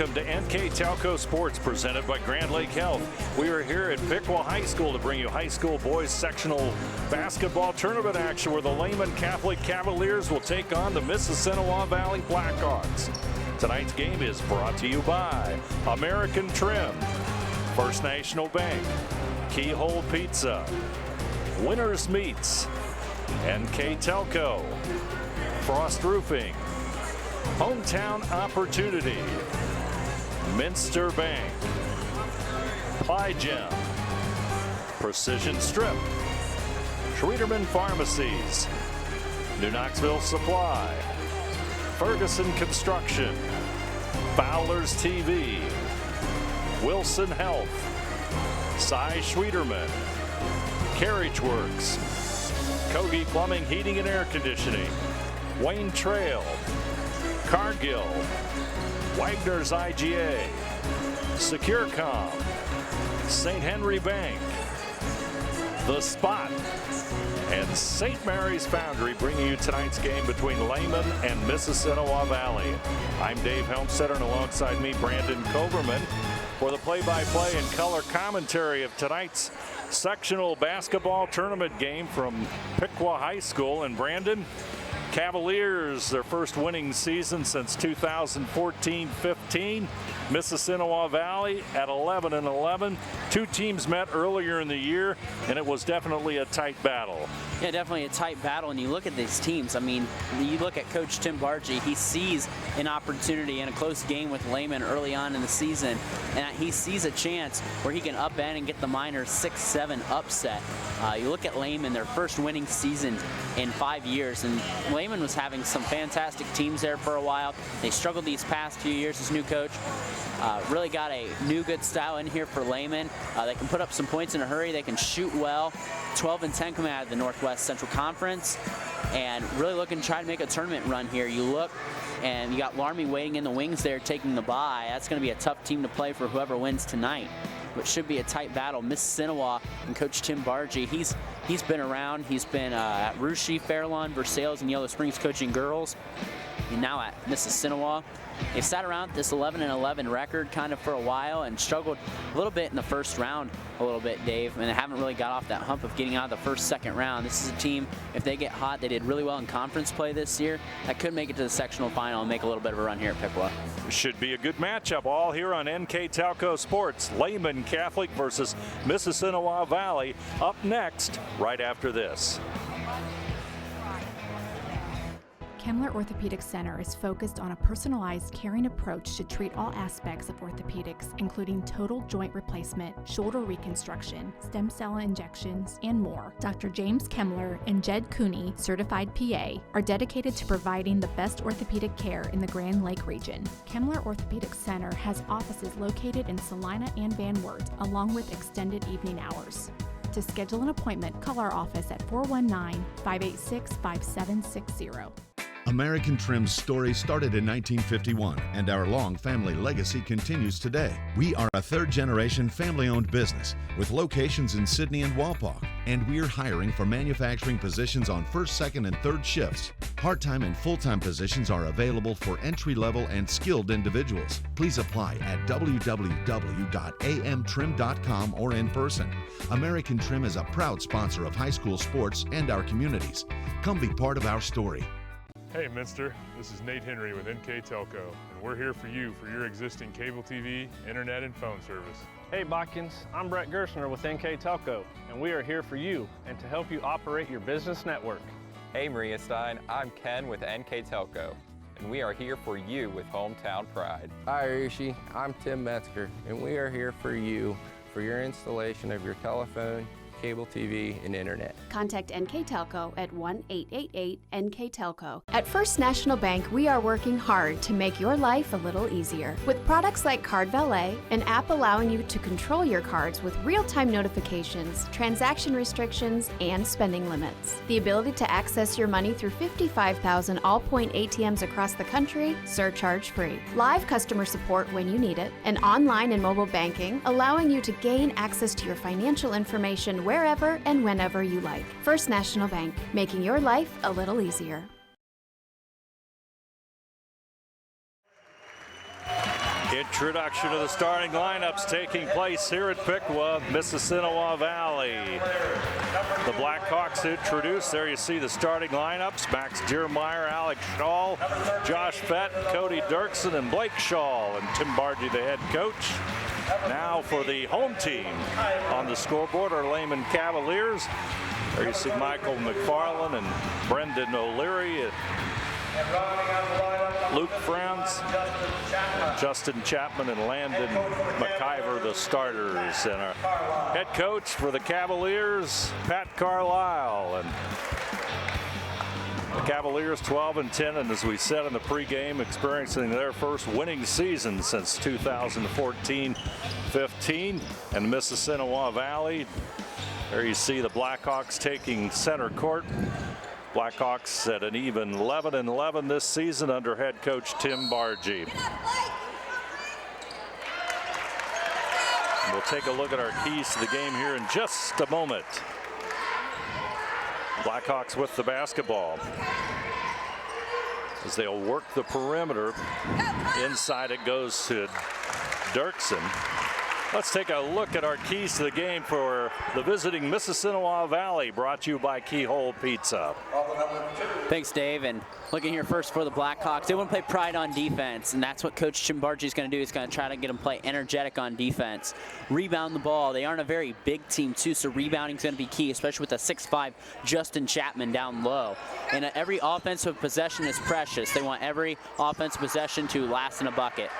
welcome to NKTelco Sports presented by Grand Lake Health. We are here at Piqua High School to bring you high school boys sectional basketball tournament action where the Lehman Catholic Cavaliers will take on the Mississinawa Valley Blackhawks. Tonight's game is brought to you by American Trim, First National Bank, Keyhole Pizza, Winners Meats, NKTelco, Frost Roofing, Hometown Opportunity, Minster Bank, Plygem, Precision Strip, Schreederman Pharmacies, New Knoxville Supply, Ferguson Construction, Fowler's TV, Wilson Health, Cy Schreederman, Carriage Works, Kogi Plumbing, Heating and Air Conditioning, Wayne Trail, Cargill, Wagner's IGA, SecureCom, St. Henry Bank, The Spot, and St. Mary's Foundry bringing you tonight's game between Lehman and Mississinawa Valley. I'm Dave Helmstetter, and alongside me, Brandon Koberman, for the play-by-play and color commentary of tonight's sectional basketball tournament game from Piqua High School. And Brandon, Cavaliers, their first winning season since 2014-15. Mississinawa Valley at 11-11. Two teams met earlier in the year, and it was definitely a tight battle. Yeah, definitely a tight battle. And you look at these teams. I mean, you look at Coach Tim Bargee. He sees an opportunity in a close game with Lehman early on in the season, and he sees a chance where he can upend and get the Miners 6-7 upset. You look at Lehman, their first winning season in 5 years, and Lehman was having some fantastic teams there for a while. They struggled these past few years as new coach. Really got a new good style in here for Lehman. They can put up some points in a hurry. They can shoot well. 12-10 coming out of the Northwest Central Conference, and really looking to try to make a tournament run here. You look, and you got Laramie waiting in the wings there, taking the bye. That's going to be a tough team to play for whoever wins tonight, which should be a tight battle. Mississinawa and Coach Tim Bargee, he's been around. He's been at Russia, Fairlawn, Versailles, and Yellow Springs coaching girls, and now at Mississinawa. They've sat around this 11-11 record kind of for a while and struggled a little bit in the first round a little bit, Dave, and they haven't really got off that hump of getting out of the first, second round. This is a team, if they get hot, they did really well in conference play this year, that could make it to the sectional final and make a little bit of a run here at Piqua. Should be a good matchup, all here on NKTelco Sports. Lehman Catholic versus Mississinawa Valley up next right after this. Kemmler Orthopedic Center is focused on a personalized, caring approach to treat all aspects of orthopedics, including total joint replacement, shoulder reconstruction, stem cell injections, and more. Dr. James Kemmler and Jed Cooney, certified PA, are dedicated to providing the best orthopedic care in the Grand Lake region. Kemmler Orthopedic Center has offices located in Salina and Van Wert, along with extended evening hours. To schedule an appointment, call our office at 419-586-5760. American Trim's story started in 1951, and our long family legacy continues today. We are a third-generation family-owned business with locations in Sydney and Walpaugh, and we're hiring for manufacturing positions on first, second, and third shifts. Part-time and full-time positions are available for entry-level and skilled individuals. Please apply at www.amtrim.com or in person. American Trim is a proud sponsor of high school sports and our communities. Come be part of our story. Hey Minster, this is Nate Henry with NKTelco, and we're here for you for your existing cable TV, internet, and phone service. Hey Botkins, I'm Brett Gerstner with NKTelco, and we are here for you and to help you operate your business network. Hey Maria Stein, I'm Ken with NKTelco, and we are here for you with Hometown Pride. Hi Rishi, I'm Tim Metzger, and we are here for you for your installation of your telephone, cable TV, and internet. Contact NKTelco at 1-888-NKTelco. At First National Bank, we are working hard to make your life a little easier. With products like Card Valet, an app allowing you to control your cards with real-time notifications, transaction restrictions, and spending limits. The ability to access your money through 55,000 all-point ATMs across the country, surcharge-free. Live customer support when you need it. And online and mobile banking, allowing you to gain access to your financial information wherever and whenever you like. First National Bank, making your life a little easier. Introduction to the starting lineups taking place here at Piqua, Mississinawa Valley. The Blackhawks introduced. There you see the starting lineups. Max Diermeyer, Alex Shaw, Josh Fett, Cody Dirksen, and Blake Shaw, and Tim Bargy, the head coach. Now for the home team on the scoreboard are Lehman Cavaliers. There you see Michael McFarland and Brendan O'Leary. Luke Franz, Justin Chapman, and Landon McIver, the starters. And our head coach for the Cavaliers, Pat Carlisle. And the Cavaliers 12-10, and as we said in the pregame, experiencing their first winning season since 2014-15. And Mississinawa Valley, there you see the Blackhawks taking center court. Blackhawks at an even 11-11 this season under head coach Tim Bargy. We'll take a look at our keys to the game here in just a moment. Blackhawks with the basketball as they'll work the perimeter. Inside it goes to Dirksen. Let's take a look at our keys to the game for the visiting Mississinawa Valley, brought to you by Keyhole Pizza. Thanks, Dave. And looking here first for the Blackhawks, they want to play pride on defense, and that's what Coach Tim Bargy is going to do. He's going to try to get them play energetic on defense. Rebound the ball. They aren't a very big team, too, so rebounding is going to be key, especially with a 6'5" Justin Chapman down low. And every offensive possession is precious. They want every offensive possession to last in a bucket.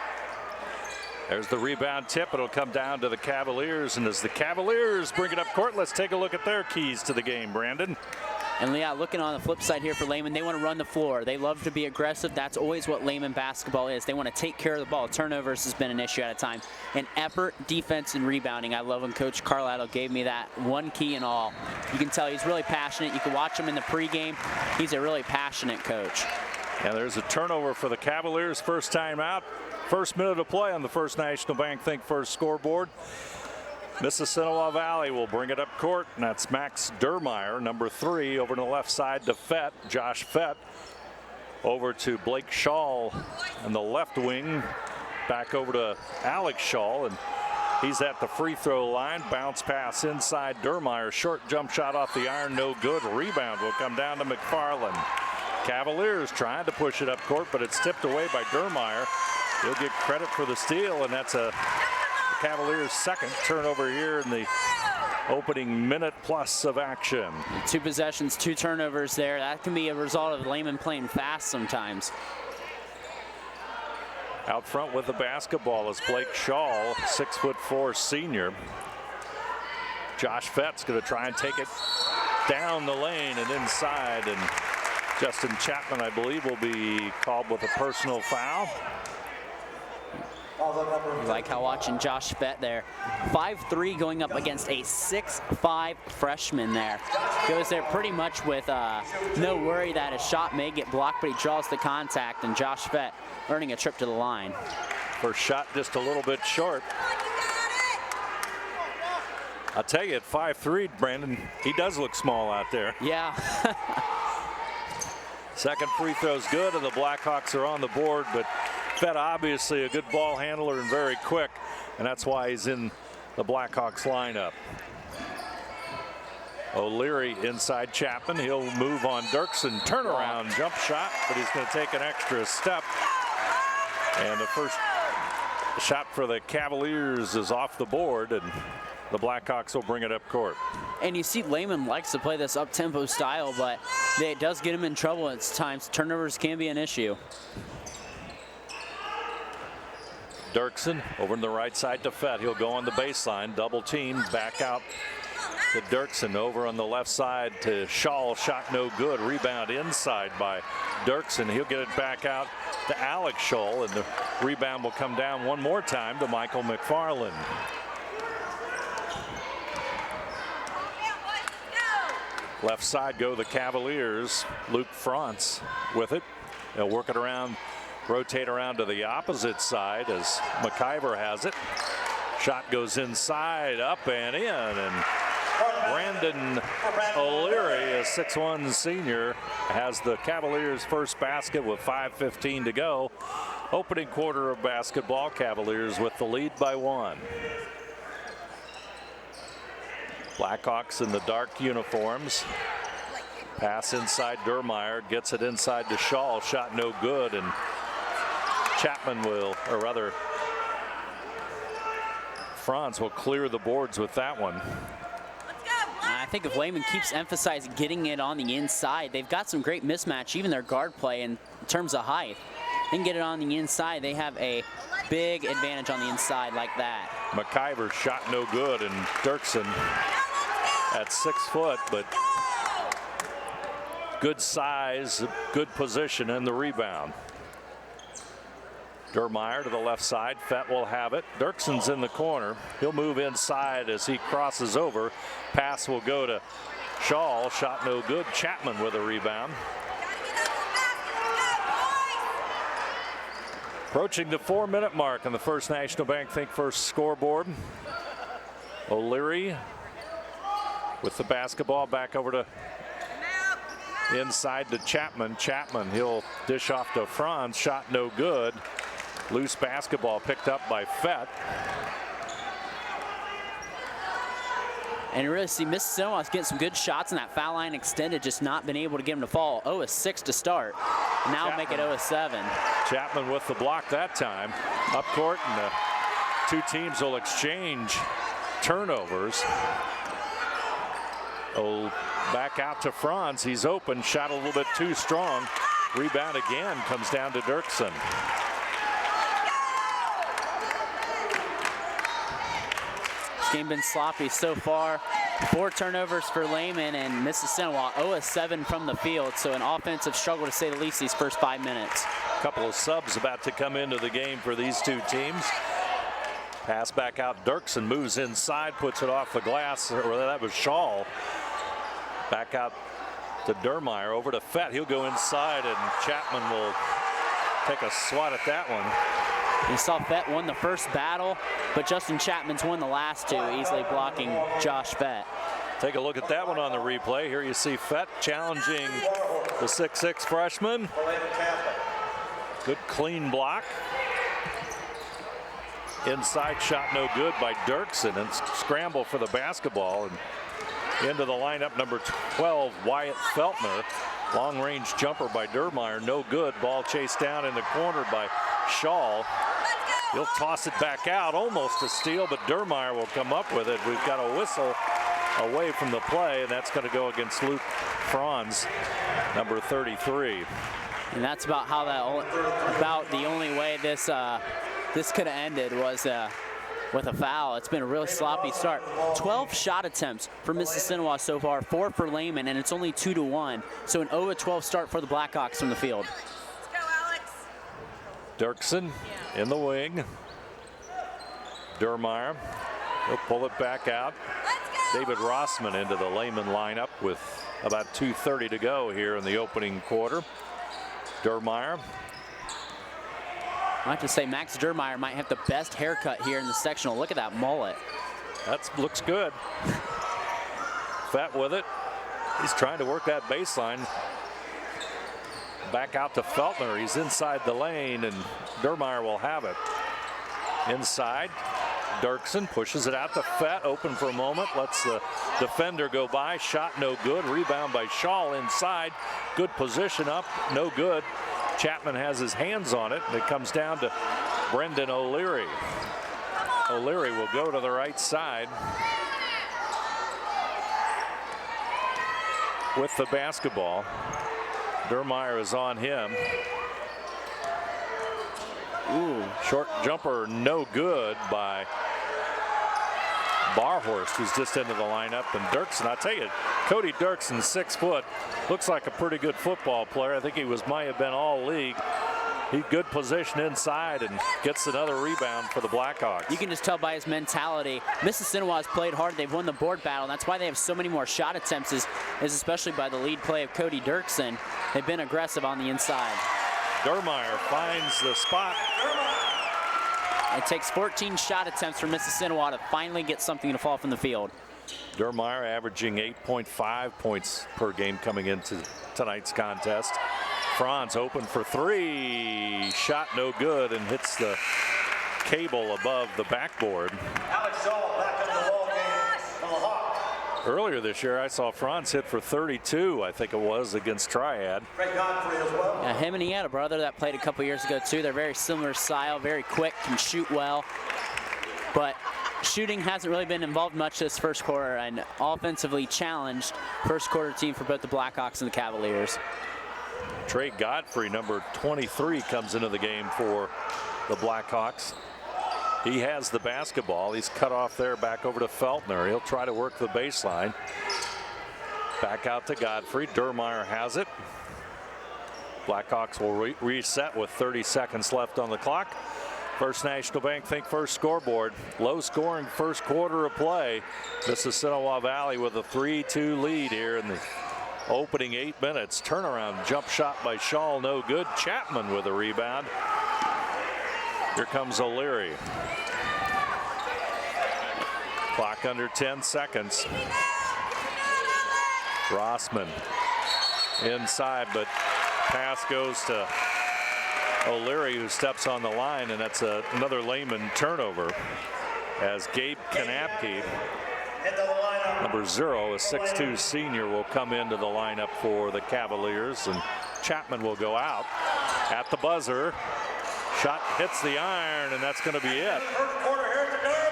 There's the rebound tip. It'll come down to the Cavaliers. And as the Cavaliers bring it up court, let's take a look at their keys to the game, Brandon. And yeah, looking on the flip side here for Lehman, they want to run the floor. They love to be aggressive. That's always what Lehman basketball is. They want to take care of the ball. Turnovers has been an issue at a time. And effort, defense, and rebounding. I love when Coach Carlisle gave me that one key in all. You can tell he's really passionate. You can watch him in the pregame. He's a really passionate coach. And there's a turnover for the Cavaliers. First time out. First minute of play on the First National Bank Think First scoreboard. Mississinawa Valley will bring it up court, and that's Max Diermeyer, number 3, over to the left side to Fett, Josh Fett, over to Blake Shaw on the left wing, back over to Alex Shaw, and he's at the free throw line. Bounce pass inside Diermeyer, short jump shot off the iron, no good. Rebound will come down to McFarland. Cavaliers trying to push it up court, but it's tipped away by Diermeyer. He'll get credit for the steal, and that's a Cavaliers' second turnover here in the opening minute plus of action. 2 possessions, 2 turnovers there. That can be a result of Lehman playing fast sometimes. Out front with the basketball is Blake Shaw, 6'4" senior. Josh Fett's going to try and take it down the lane and inside, and Justin Chapman, I believe, will be called with a personal foul. You like how watching Josh Fett there. 5'3" going up against a 6'5" freshman there. Goes there pretty much with no worry that his shot may get blocked, but he draws the contact, and Josh Fett earning a trip to the line. First shot just a little bit short. I'll tell you, at 5'3", Brandon, he does look small out there. Yeah. Second free throw's good, and the Blackhawks are on the board, but Fett obviously a good ball handler and very quick, and that's why he's in the Blackhawks lineup. O'Leary inside Chapman. He'll move on Dirksen. Turnaround jump shot, but he's going to take an extra step. And the first shot for the Cavaliers is off the board, and the Blackhawks will bring it up court. And you see Lehman likes to play this up-tempo style, but it does get him in trouble at times. Turnovers can be an issue. Dirksen over on the right side to Fett. He'll go on the baseline, double team, back out to Dirksen. Over on the left side to Shaw. Shot no good. Rebound inside by Dirksen. He'll get it back out to Alex Shaw, and the rebound will come down one more time to Michael McFarland. Left side go the Cavaliers. Luke Franz with it. They'll work it around, rotate around to the opposite side as McIver has it. Shot goes inside, up and in, and Brandon O'Leary, a 6'1" senior, has the Cavaliers' first basket with 5:15 to go. Opening quarter of basketball, Cavaliers with the lead by 1. Blackhawks in the dark uniforms. Pass inside Dermeyer, gets it inside to Shaw, shot no good, and Chapman will, or rather Franz will clear the boards with that one. I think if Lehman keeps emphasizing getting it on the inside, they've got some great mismatch, even their guard play in terms of height. They can get it on the inside. They have a big advantage on the inside like that. McIver's shot no good, and Dirksen at 6 foot, but good size, good position, and the rebound. Dermeyer to the left side. Fett will have it. Dirksen's in the corner. He'll move inside as he crosses over. Pass will go to Shaw. Shot no good. Chapman with a rebound. Approaching the 4-minute mark on the First National Bank Think First scoreboard. O'Leary with the basketball back over to inside to Chapman. Chapman, he'll dish off to Franz. Shot no good. Loose basketball picked up by Fett. And you really see Mississinawa's getting some good shots, and that foul line extended, just not been able to get him to fall. 0-6 to start. Now Chapman. make it 0-7. Chapman with the block that time. Up court, and the two teams will exchange turnovers. Oh, back out to Franz. He's open. Shot a little bit too strong. Rebound again comes down to Dirksen. Game been sloppy so far. 4 turnovers for Lehman, and Mississinawa 0-7 from the field. So an offensive struggle to say the least these first 5 minutes. A couple of subs about to come into the game for these two teams. Pass back out. Dirksen moves inside, puts it off the glass. Or that was Shaw. Back out to Dermeyer, over to Fett. He'll go inside, and Chapman will take a swat at that one. You saw Fett won the first battle, but Justin Chapman's won the last 2, easily blocking Josh Fett. Take a look at that one on the replay. Here you see Fett challenging the 6'6" freshman. Good clean block. Inside shot no good by Dirksen, and scramble for the basketball. And into the lineup, number 12, Wyatt Feltner. Long range jumper by Dermeyer, no good. Ball chased down in the corner by Shaw. He'll toss it back out, almost a steal, but Dermeyer will come up with it. We've got a whistle away from the play, and that's going to go against Luke Franz, number 33. And that's about how about the only way this could have ended was with a foul. It's been a really sloppy start. 12 shot attempts for Mississinawa so far, 4 for Lehman, and it's only 2-1. So an 0-12 start for the Blackhawks from the field. Dirksen in the wing. Dermeyer, he'll pull it back out. David Rossman into the Lehman lineup with about 2:30 to go here in the opening quarter. Dermeyer. I have to say Max Dermeyer might have the best haircut here in the sectional. Look at that mullet. That looks good. Fett with it. He's trying to work that baseline. Back out to Feltner. He's inside the lane, and Dermeyer will have it. Inside, Dirksen pushes it out to Fett. Open for a moment. Lets the defender go by. Shot no good. Rebound by Shaw inside. Good position up. No good. Chapman has his hands on it, and it comes down to Brendan O'Leary. O'Leary will go to the right side with the basketball. Dermeyer is on him. Ooh, short jumper, no good by Barhorst, who's just into the lineup. And Dirksen, I tell you, Cody Dirksen, 6 foot, looks like a pretty good football player. I think he might have been all league. He good position inside and gets another rebound for the Blackhawks. You can just tell by his mentality. Mississinawa has played hard. They've won the board battle. And that's why they have so many more shot attempts, is especially by the lead play of Cody Dirksen. They've been aggressive on the inside. Dermeyer finds the spot. It takes 14 shot attempts for Mississinawa to finally get something to fall from the field. Dermeyer averaging 8.5 points per game coming into tonight's contest. Franz open for three. Shot no good and hits the cable above the backboard. Earlier this year, I saw Franz hit for 32, I think it was, against Triad. Yeah, him and he had a brother that played a couple years ago, too. They're very similar style, very quick, can shoot well. But shooting hasn't really been involved much this first quarter, and offensively challenged first quarter team for both the Blackhawks and the Cavaliers. Trey Godfrey, number 23, comes into the game for the Blackhawks. He has the basketball. He's cut off there, back over to Feltner. He'll try to work the baseline. Back out to Godfrey. Dermeyer has it. Blackhawks will reset with 30 seconds left on the clock. First National Bank Think First scoreboard. Low scoring first quarter of play. Mississinawa Valley with a 3-2 lead here in the opening 8 minutes. Turnaround jump shot by Shaw, no good. Chapman with a rebound. Here comes O'Leary. Clock under 10 seconds. Rossman inside, but pass goes to O'Leary, who steps on the line, and that's another Lehman turnover as Gabe Kanapke, number 0, a 6'2 senior, will come into the lineup for the Cavaliers, and Chapman will go out at the buzzer. Shot hits the iron, and that's going to be it.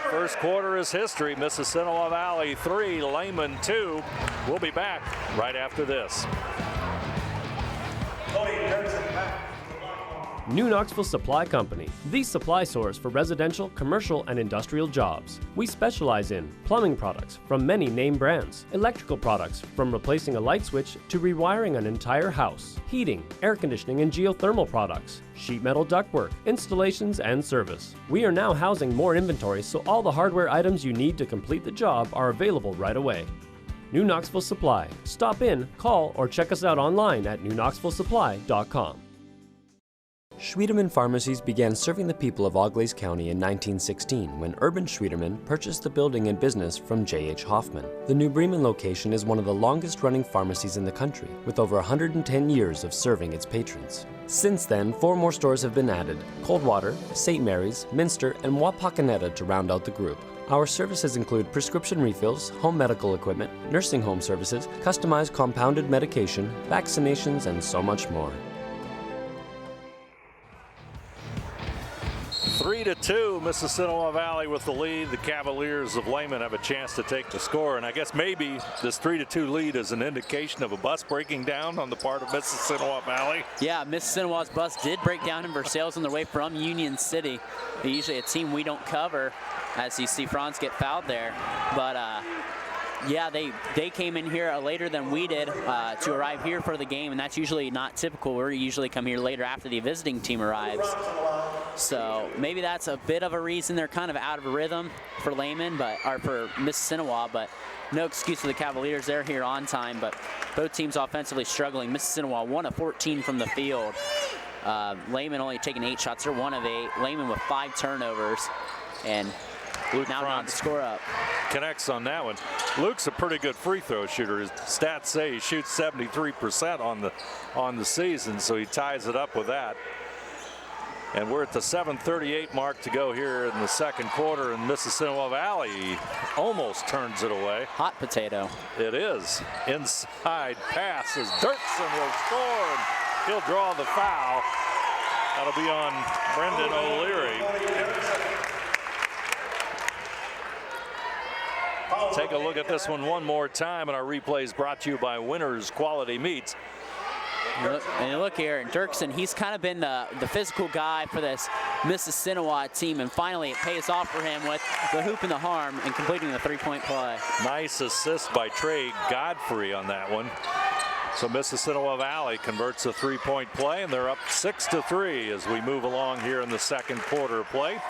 First quarter is history. Mississinawa Valley 3, Lehman 2. We'll be back right after this. New Knoxville Supply Company, the supply source for residential, commercial, and industrial jobs. We specialize in plumbing products from many name brands, electrical products from replacing a light switch to rewiring an entire house, heating, air conditioning, and geothermal products, sheet metal ductwork, installations, and service. We are now housing more inventory, so all the hardware items you need to complete the job are available right away. New Knoxville Supply. Stop in, call, or check us out online at newknoxvillesupply.com. Schwiedemann Pharmacies began serving the people of Auglaize County in 1916 when Urban Schwiedemann purchased the building and business from J.H. Hoffman. The New Bremen location is one of the longest-running pharmacies in the country, with over 110 years of serving its patrons. Since then, 4 more stores have been added: Coldwater, St. Mary's, Minster, and Wapakoneta to round out the group. Our services include prescription refills, home medical equipment, nursing home services, customized compounded medication, vaccinations, and so much more. 3-2, Mississinawa Valley with the lead. The Cavaliers of Lehman have a chance to take the score, and I guess maybe this 3-2 lead is an indication of a bus breaking down on the part of Mississinawa Valley. Yeah, Mississinawa's bus did break down in Versailles on their way from Union City. They're usually a team we don't cover, as you see Franz get fouled there. But yeah, they came in here later than we did to arrive here for the game, and that's usually not typical. We usually come here later after the visiting team arrives. So maybe that's a bit of a reason they're kind of out of rhythm for Lehman, or for Mississinawa, but no excuse for the Cavaliers. They're here on time, but both teams offensively struggling. Mississinawa 1 of 14 from the field. Lehman only taking 8 shots. They're 1 of 8. Lehman with 5 turnovers, and Luke now not to score up. Connects on that one. Luke's a pretty good free throw shooter. His stats say he shoots 73% on the season, so he ties it up with that. And we're at the 7:38 mark to go here in the second quarter, and Mississinawa Valley almost turns it away. Hot potato. It is. Inside pass as Dirksen will score, and he'll draw the foul. That'll be on Brendan O'Leary. Take a look at this one more time, and our replay is brought to you by Winners Quality Meats. And you look here, Dirksen, he's kind of been the physical guy for this Mississinawa team, and finally it pays off for him with the hoop and the harm and completing the 3-point play. Nice assist by Trey Godfrey on that one. So Mississinawa Valley converts a 3-point play, and they're up 6-3 as we move along here in the second quarter of play.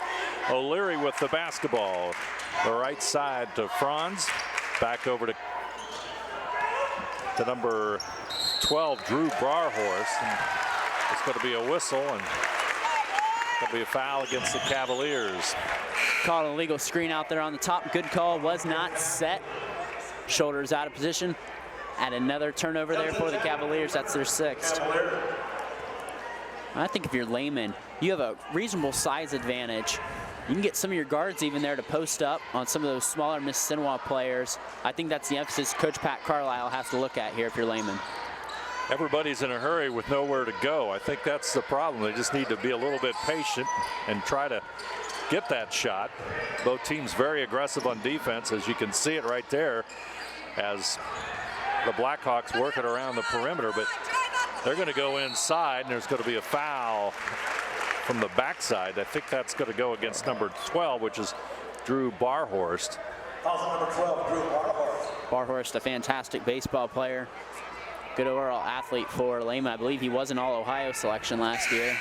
O'Leary with the basketball. The right side to Franz. Back over to number 12, Drew Brarhorst. And it's going to be a whistle, and it's going to be a foul against the Cavaliers. Called an illegal screen out there on the top. Good call, was not set. Shoulders out of position. And another turnover there for the Cavaliers. That's their 6th. I think if you're Lehman, you have a reasonable size advantage. You can get some of your guards even there to post up on some of those smaller Mississinawa players. I think that's the emphasis Coach Pat Carlisle has to look at here if you're Lehman. Everybody's in a hurry with nowhere to go. I think that's the problem. They just need to be a little bit patient and try to get that shot. Both teams very aggressive on defense, as you can see it right there, as the Blackhawks work it around the perimeter, but they're going to go inside, and there's going to be a foul from the backside. I think that's going to go against number 12, which is Drew Barhorst. Number 12, Drew Barhorst. Barhorst, a fantastic baseball player. Good overall athlete for Lehman. I believe he was an All-Ohio selection last year.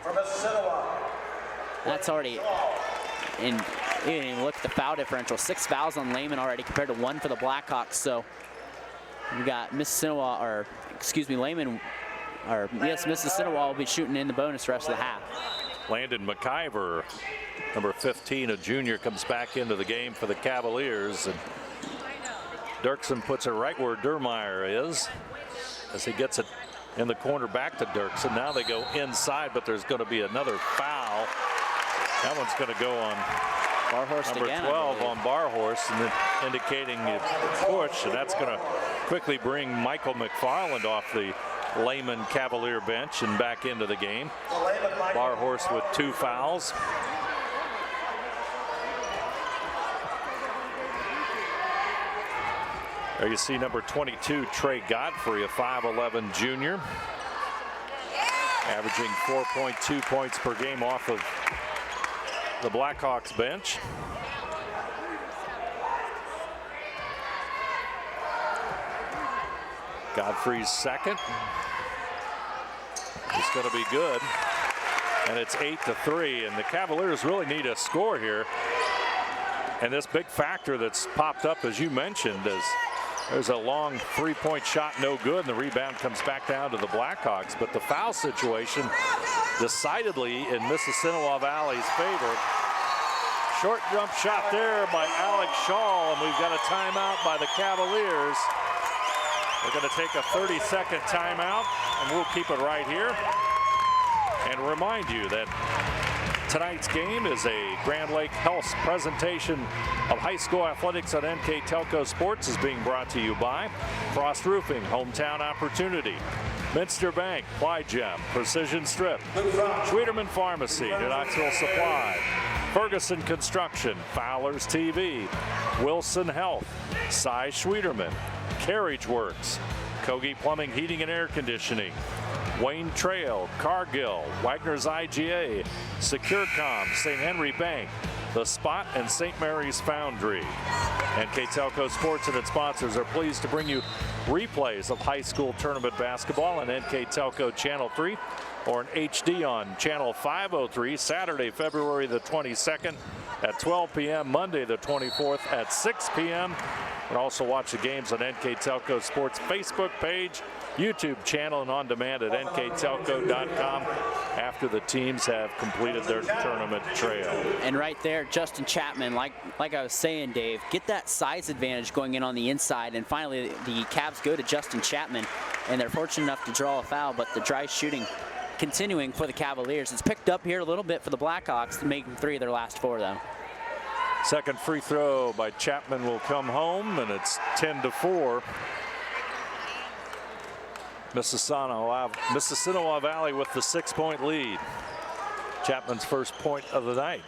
For Mississinawa. That's already in. You didn't even look at the foul differential. 6 fouls on Lehman already compared to 1 for the Blackhawks. So we got Mississinawa, or excuse me, Lehman, or yes, Mississinawa will be shooting in the bonus the rest of the half. Landon McIver, number 15, a junior, comes back into the game for the Cavaliers. And Dirksen puts it right where Dermeyer is as he gets it in the corner back to Dirksen. Now they go inside, but there's going to be another foul. That one's going to go on Barhorst number again, 12 on Barhorst, and then indicating a push, and that's going to quickly bring Michael McFarland off the Lehman Cavalier bench and back into the game. Barhorst with 2 fouls. There you see number 22, Trey Godfrey, a 5'11" junior, averaging 4.2 points per game off of the Blackhawks bench. Godfrey's second. It's going to be good. And it's 8-3, and the Cavaliers really need a score here. And this big factor that's popped up, as you mentioned, is there's a long 3-point shot, no good, and the rebound comes back down to the Blackhawks. But the foul situation decidedly in Mississinawa Valley's favor. Short jump shot there by Alex Shaw, and we've got a timeout by the Cavaliers. They're going to take a 30-second timeout, and we'll keep it right here. And remind you that tonight's game is a Grand Lake Health presentation of high school athletics on NKTelco Sports, is being brought to you by Frost Roofing, Hometown Opportunity, Minster Bank, Plygem, Precision Strip, Schwederman Pharmacy, Knoxville Supply, Ferguson Construction, Fowler's TV, Wilson Health, Cy Schwederman, Carriage Works, Kogi Plumbing, Heating and Air Conditioning, Wayne Trail, Cargill, Wagner's IGA, SecureCom, St. Henry Bank, The Spot, and St. Mary's Foundry. NKTelco Sports and its sponsors are pleased to bring you replays of high school tournament basketball on NKTelco Channel 3 or in HD on Channel 503, Saturday, February the 22nd at 12 p.m., Monday the 24th at 6 p.m. And also watch the games on NKTelco Sports Facebook page, YouTube channel, and on demand at nktelco.com after the teams have completed their tournament trail. And right there, Justin Chapman, like I was saying, Dave, get that size advantage going in on the inside, and finally the Cavs go to Justin Chapman, and they're fortunate enough to draw a foul, but the dry shooting continuing for the Cavaliers. It's picked up here a little bit for the Blackhawks, making 3 of their last 4, though. Second free throw by Chapman will come home, and it's 10-4. Mississinawa Valley with the 6-point lead. Chapman's first point of the night.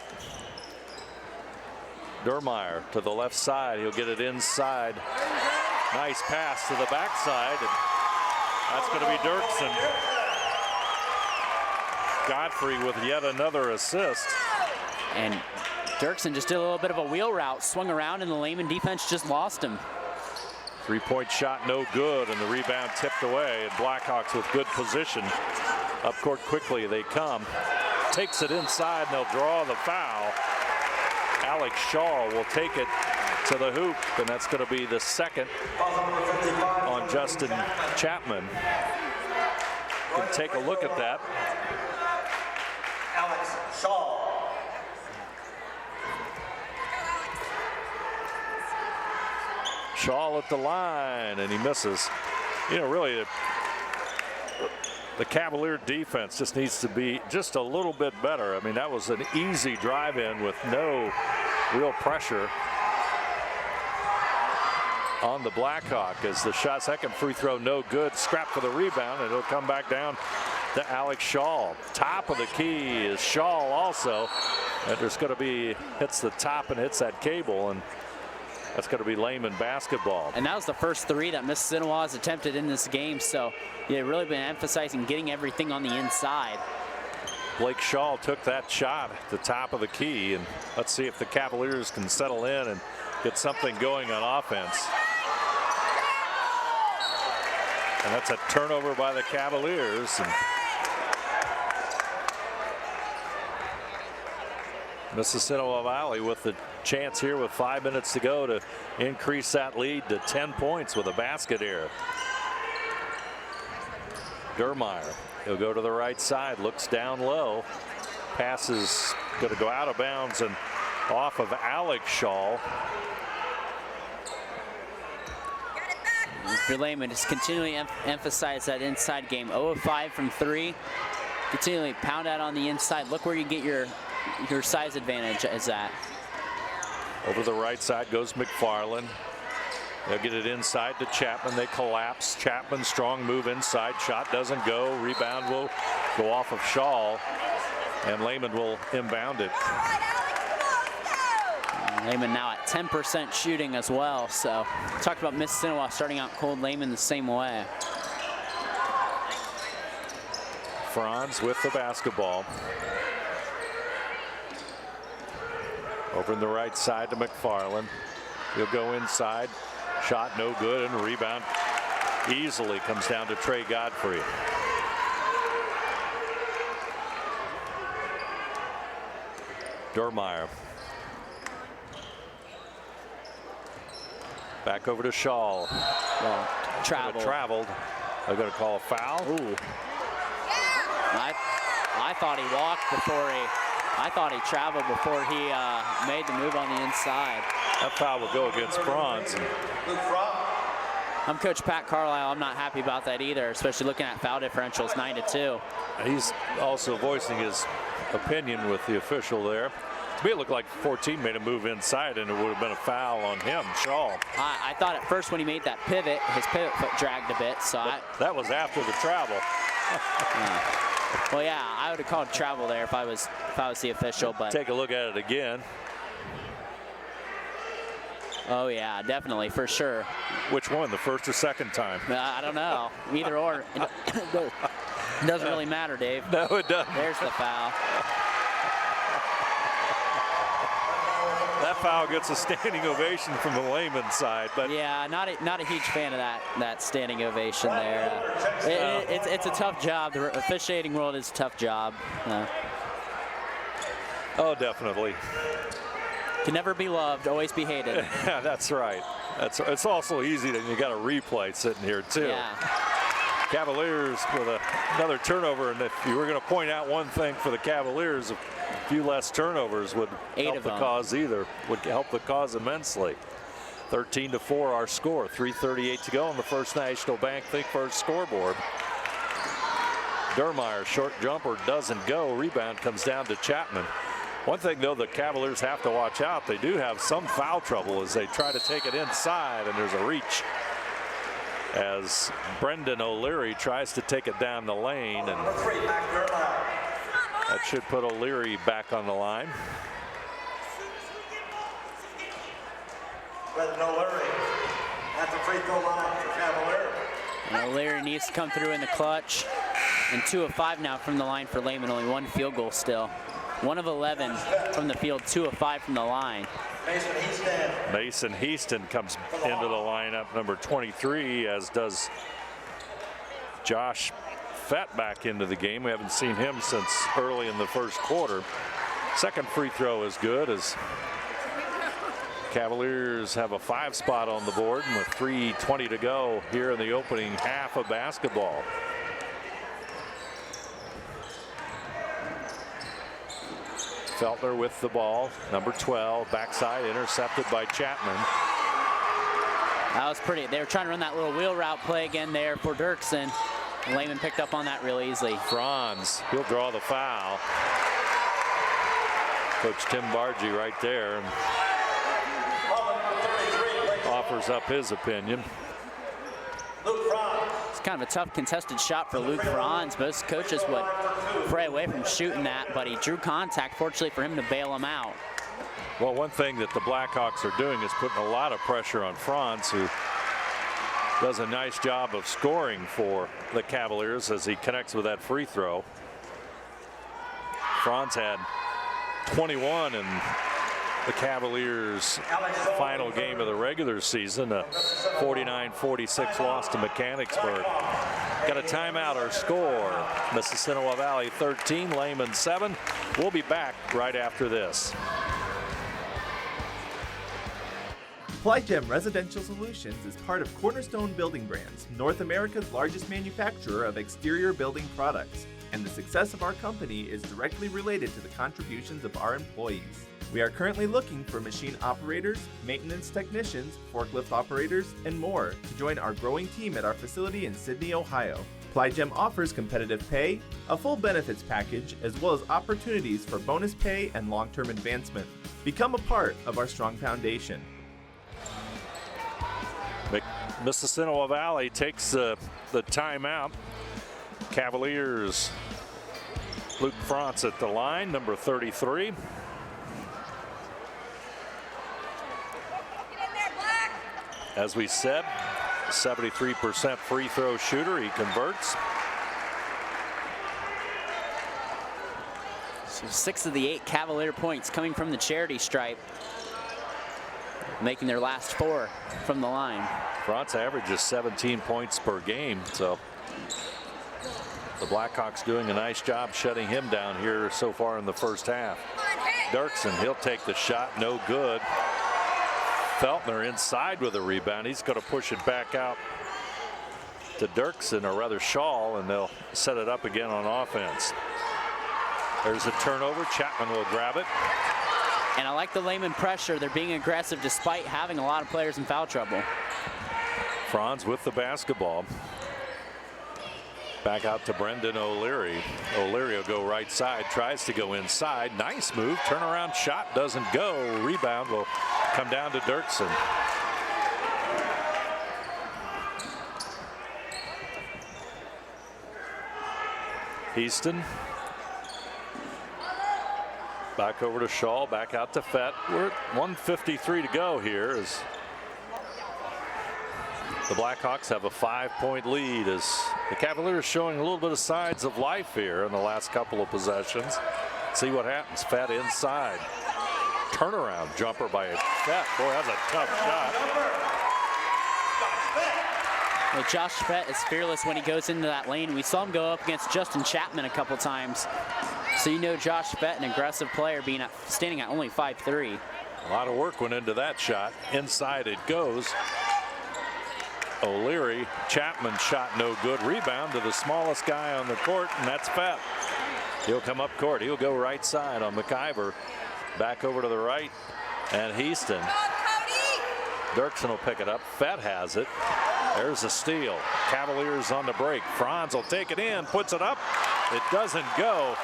Dermeyer to the left side. He'll get it inside. Nice pass to the backside, and that's going to be Dirksen. Godfrey with yet another assist. And Dirksen just did a little bit of a wheel route, swung around, and the Lehman defense just lost him. 3-point shot no good, and the rebound tipped away, and Blackhawks with good position. Up court quickly they come. Takes it inside, and they'll draw the foul. Alex Shaw will take it to the hoop, and that's going to be the second on Justin Chapman. You can take a look at that. Alex Shaw. Shaw at the line, and he misses. You know, really, The Cavalier defense just needs to be just a little bit better. I mean, that was an easy drive-in with no real pressure on the Blackhawk as the shot, second free throw no good. Scrap for the rebound, and it'll come back down to Alex Shaw. Top of the key is Shaw also, and there's going to be, hits the top and hits that cable, and that's going to be Lehman basketball. And that was the first three that Mississinawa has attempted in this game, so yeah, really been emphasizing getting everything on the inside. Blake Shaw took that shot at the top of the key, and let's see if the Cavaliers can settle in and get something going on offense. And that's a turnover by the Cavaliers. And Mississinawa Valley with the chance here with 5 minutes to go to increase that lead to 10 points with a basket here. Dermeyer, he'll go to the right side, looks down low. Pass is going to go out of bounds and off of Alex Shaw. For Lehman, just continually emphasize that inside game. 0 of 5 from 3. Continually pound out on the inside. Look where you get your size advantage is at. Over the right side goes McFarland. They'll get it inside to Chapman. They collapse. Chapman, strong move inside. Shot doesn't go. Rebound will go off of Shaw, and Lehman will inbound it. Lehman now at 10% shooting as well. So talked about Mississinawa starting out cold. Lehman the same way. Franz with the basketball. Over in the right side to McFarland. He'll go inside. Shot no good, and rebound easily comes down to Trey Godfrey. Dermeyer. Back over to Shaw. Well, traveled. They're going to call a foul. Ooh. I thought he walked before I thought he traveled before he made the move on the inside. That foul will go against Franz. I'm Coach Pat Carlisle. I'm not happy about that either, especially looking at foul differentials 9-2. He's also voicing his opinion with the official there. To me, it looked like 14 made a move inside, and it would have been a foul on him, Shaw. I thought at first when he made that pivot, his pivot foot dragged a bit. So that was after the travel. Well, yeah, I would have called travel there if I was the official. But take a look at it again. Oh yeah, definitely, for sure. Which one, the first or second time? I don't know. Either or. It doesn't really matter, Dave. No, it doesn't. There's the foul. That foul gets a standing ovation from the Lehman side, but yeah, not a huge fan of that standing ovation there. It's a tough job. The officiating world is a tough job. Oh, definitely. Can never be loved, always be hated. Yeah, that's right. It's also easy that you got a replay sitting here too. Yeah. Cavaliers with another turnover, and if you were going to point out one thing for the Cavaliers, a few less turnovers would help the cause would help the cause immensely. 13-4 our score, 3:38 to go on the First National Bank Think First scoreboard. Dermeyer, short jumper doesn't go. Rebound comes down to Chapman. One thing though, the Cavaliers have to watch out. They do have some foul trouble as they try to take it inside, and there's a reach as Brendan O'Leary tries to take it down the lane, and that should put O'Leary back on the line. Brendan O'Leary at the free throw line for Cavalier. And O'Leary needs to come through in the clutch. And 2 of 5 now from the line for Lehman. Only 1 field goal still. 1 of 11 from the field, 2 of 5 from the line. Mason Heaston comes into the lineup, number 23, as does Josh Fett back into the game. We haven't seen him since early in the first quarter. Second free throw is good as Cavaliers have a 5 spot on the board, and with 3:20 to go here in the opening half of basketball. Feltner with the ball, number 12, backside, intercepted by Chapman. That was pretty. They were trying to run that little wheel route play again there for Dirksen. Lehman picked up on that real easily. Franz, he'll draw the foul. Coach Tim Bargy right there offers up his opinion. It's kind of a tough contested shot for Luke Franz. Most coaches would pray away from shooting that, but he drew contact, fortunately for him to bail him out. Well, one thing that the Blackhawks are doing is putting a lot of pressure on Franz, who does a nice job of scoring for the Cavaliers as he connects with that free throw. Franz had 21 in the Cavaliers' final game of the regular season, a 49-46 loss to Mechanicsburg. Got a timeout. Our score: Mississinawa Valley 13, Lehman 7. We'll be back right after this. Plygem Residential Solutions is part of Cornerstone Building Brands, North America's largest manufacturer of exterior building products, and the success of our company is directly related to the contributions of our employees. We are currently looking for machine operators, maintenance technicians, forklift operators, and more to join our growing team at our facility in Sydney, Ohio. Plygem offers competitive pay, a full benefits package, as well as opportunities for bonus pay and long-term advancement. Become a part of our strong foundation. Mississinawa Valley takes the timeout. Cavaliers, Luke Franz at the line, number 33. As we said, 73% free throw shooter. He converts. So 6 of the 8 Cavalier points coming from the charity stripe, making their last 4 from the line. Franz averages 17 points per game, so the Blackhawks doing a nice job shutting him down here so far in the first half. Dirksen, he'll take the shot, no good. Feltner inside with a rebound. He's going to push it back out to Dirksen, or rather Shaw, and they'll set it up again on offense. There's a turnover. Chapman will grab it. And I like the Lehman pressure. They're being aggressive despite having a lot of players in foul trouble. Franz with the basketball. Back out to Brendan O'Leary. O'Leary will go right side, tries to go inside. Nice move. Turnaround shot doesn't go. Rebound will come down to Dirksen. Easton. Back over to Shaw, back out to Fett. We're at 1:53 to go here as the Blackhawks have a 5-point lead, as the Cavaliers showing a little bit of signs of life here in the last couple of possessions. See what happens. Fett inside. Turnaround jumper by Fett. Boy, that's a tough shot. Well, Josh Fett is fearless when he goes into that lane. We saw him go up against Justin Chapman a couple times. So you know Josh Fett, an aggressive player, standing at only 5'3". A lot of work went into that shot. Inside it goes. O'Leary, Chapman shot no good. Rebound to the smallest guy on the court, and that's Fett. He'll come up court. He'll go right side on McIver. Back over to the right, and Heaston. Dirksen will pick it up. Fett has it. There's a steal. Cavaliers on the break. Franz will take it in, puts it up. It doesn't go.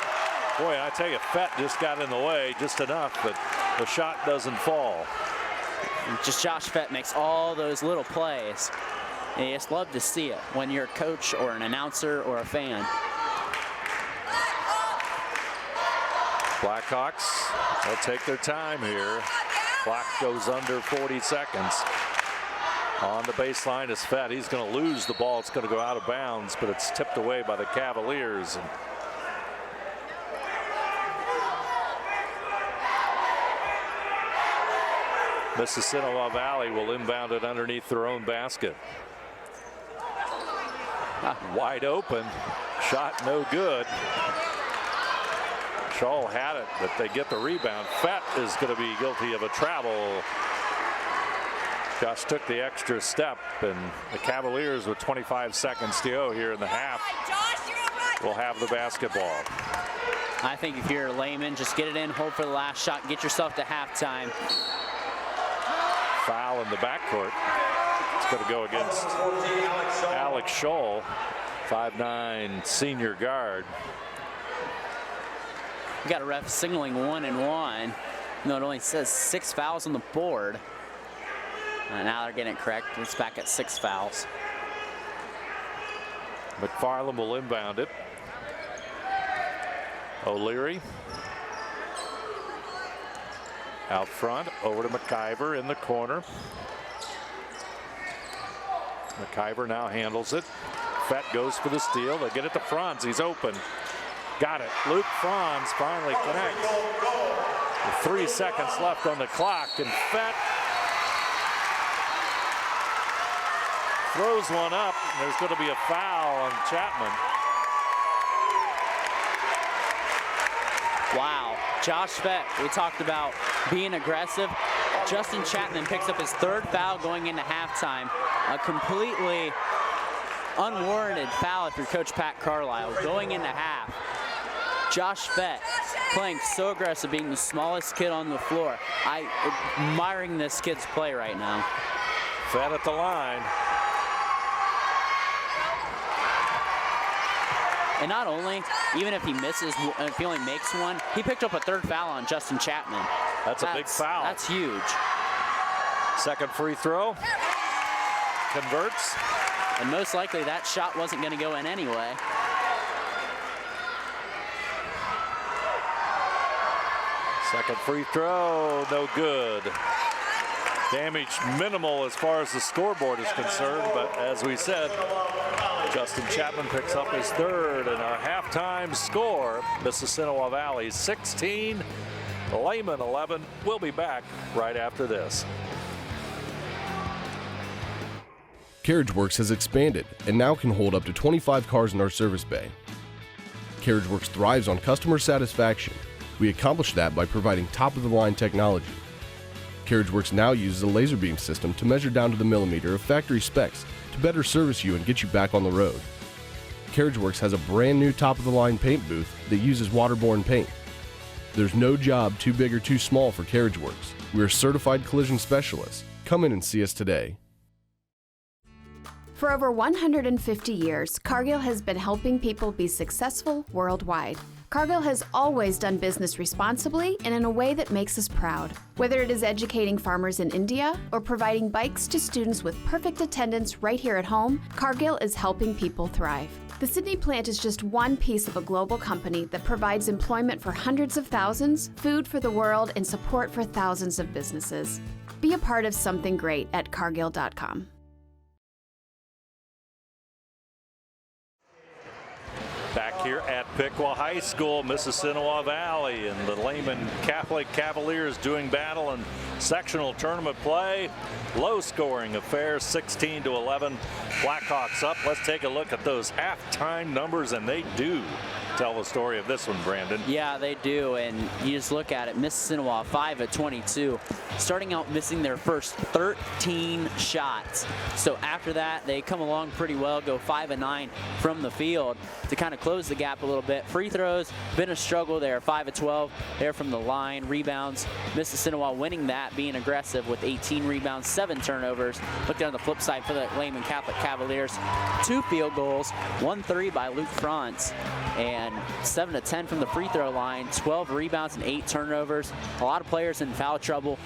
Boy, I tell you, Fett just got in the way just enough, but the shot doesn't fall. Just Josh Fett makes all those little plays. And you just love to see it when you're a coach or an announcer or a fan. Blackhawks, they'll take their time here. Clock goes under 40 seconds. On the baseline is Fett. He's going to lose the ball. It's going to go out of bounds, but it's tipped away by the Cavaliers. And Mississinawa Valley will inbound it underneath their own basket. Wide open. Shot no good. Shaw had it, but they get the rebound. Fett is going to be guilty of a travel. Josh took the extra step, and the Cavaliers with 25 seconds to go here in the half will have the basketball. I think if you're Lehman, just get it in, hold for the last shot, get yourself to halftime. Foul in the backcourt. It's going to go against Alex Scholl. 5'9" senior guard. We got a ref signaling 1 and 1. No, it only says 6 fouls on the board. Now they're getting it correct. It's back at 6 fouls. McFarland will inbound it. O'Leary out front, over to McIver in the corner. McIver now handles it. Fett goes for the steal. They get it to Franz. He's open. Got it. Luke Franz finally connects. With 3 seconds left on the clock, and Fett throws one up. And there's going to be a foul on Chapman. Wow. Josh Fett, we talked about being aggressive. Justin Chapman picks up his 3rd foul going into halftime. A completely unwarranted foul if you're Coach Pat Carlisle. Going into half, Josh Fett playing so aggressive, being the smallest kid on the floor. Admiring this kid's play right now. Fett at the line. And not only, even if he misses, if he only makes one, he picked up a 3rd foul on Justin Chapman. That's a big foul. That's huge. Second free throw. Converts. And most likely that shot wasn't going to go in anyway. Second free throw, no good. Damage minimal as far as the scoreboard is concerned, but as we said, Justin Chapman picks up his 3rd, and our halftime score, Mississinawa Valley 16, Lehman 11. We'll be back right after this. CarriageWorks has expanded and now can hold up to 25 cars in our service bay. CarriageWorks thrives on customer satisfaction. We accomplish that by providing top-of-the-line technology. CarriageWorks now uses a laser beam system to measure down to the millimeter of factory specs to better service you and get you back on the road. CarriageWorks has a brand new top-of-the-line paint booth that uses waterborne paint. There's no job too big or too small for CarriageWorks. We're certified collision specialists. Come in and see us today. For over 150 years, Cargill has been helping people be successful worldwide. Cargill has always done business responsibly and in a way that makes us proud. Whether it is educating farmers in India or providing bikes to students with perfect attendance right here at home, Cargill is helping people thrive. The Sydney plant is just one piece of a global company that provides employment for hundreds of thousands, food for the world, and support for thousands of businesses. Be a part of something great at cargill.com. Back here at Piqua High School, Mississinawa Valley, and the Lehman Catholic Cavaliers doing battle in sectional tournament play. Low scoring affair, 16-11. Blackhawks up. Let's take a look at those halftime numbers, and they do tell the story of this one, Brandon. Yeah, they do, and you just look at it. Mississinawa 5 of 22, starting out missing their first 13 shots. So after that, they come along pretty well, go 5 of 9 from the field to kind of close the gap a little bit. Free throws, been a struggle there, 5 of 12 there from the line. Rebounds, Mississinawa winning that, being aggressive with 18 rebounds, 7 turnovers. Look down the flip side for the Lehman Catholic Cavaliers. 2 field goals, 1 3 by Luke Franz, and 7 of 10 from the free throw line, 12 rebounds and 8 turnovers. A lot of players in foul trouble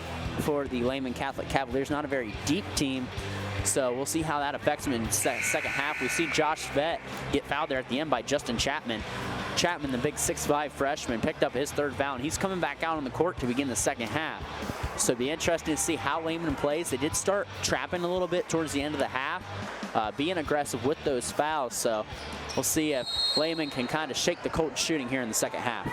for the Lehman Catholic Cavaliers. Not a very deep team, so we'll see how that affects them in the second half. We see Josh Fett get fouled there at the end by Justin Chapman. Chapman, the big 6'5" freshman, picked up his 3rd foul, and he's coming back out on the court to begin the second half. So it'll be interesting to see how Lehman plays. They did start trapping a little bit towards the end of the half, being aggressive with those fouls. So we'll see if Lehman can kind of shake the Colts shooting here in the second half.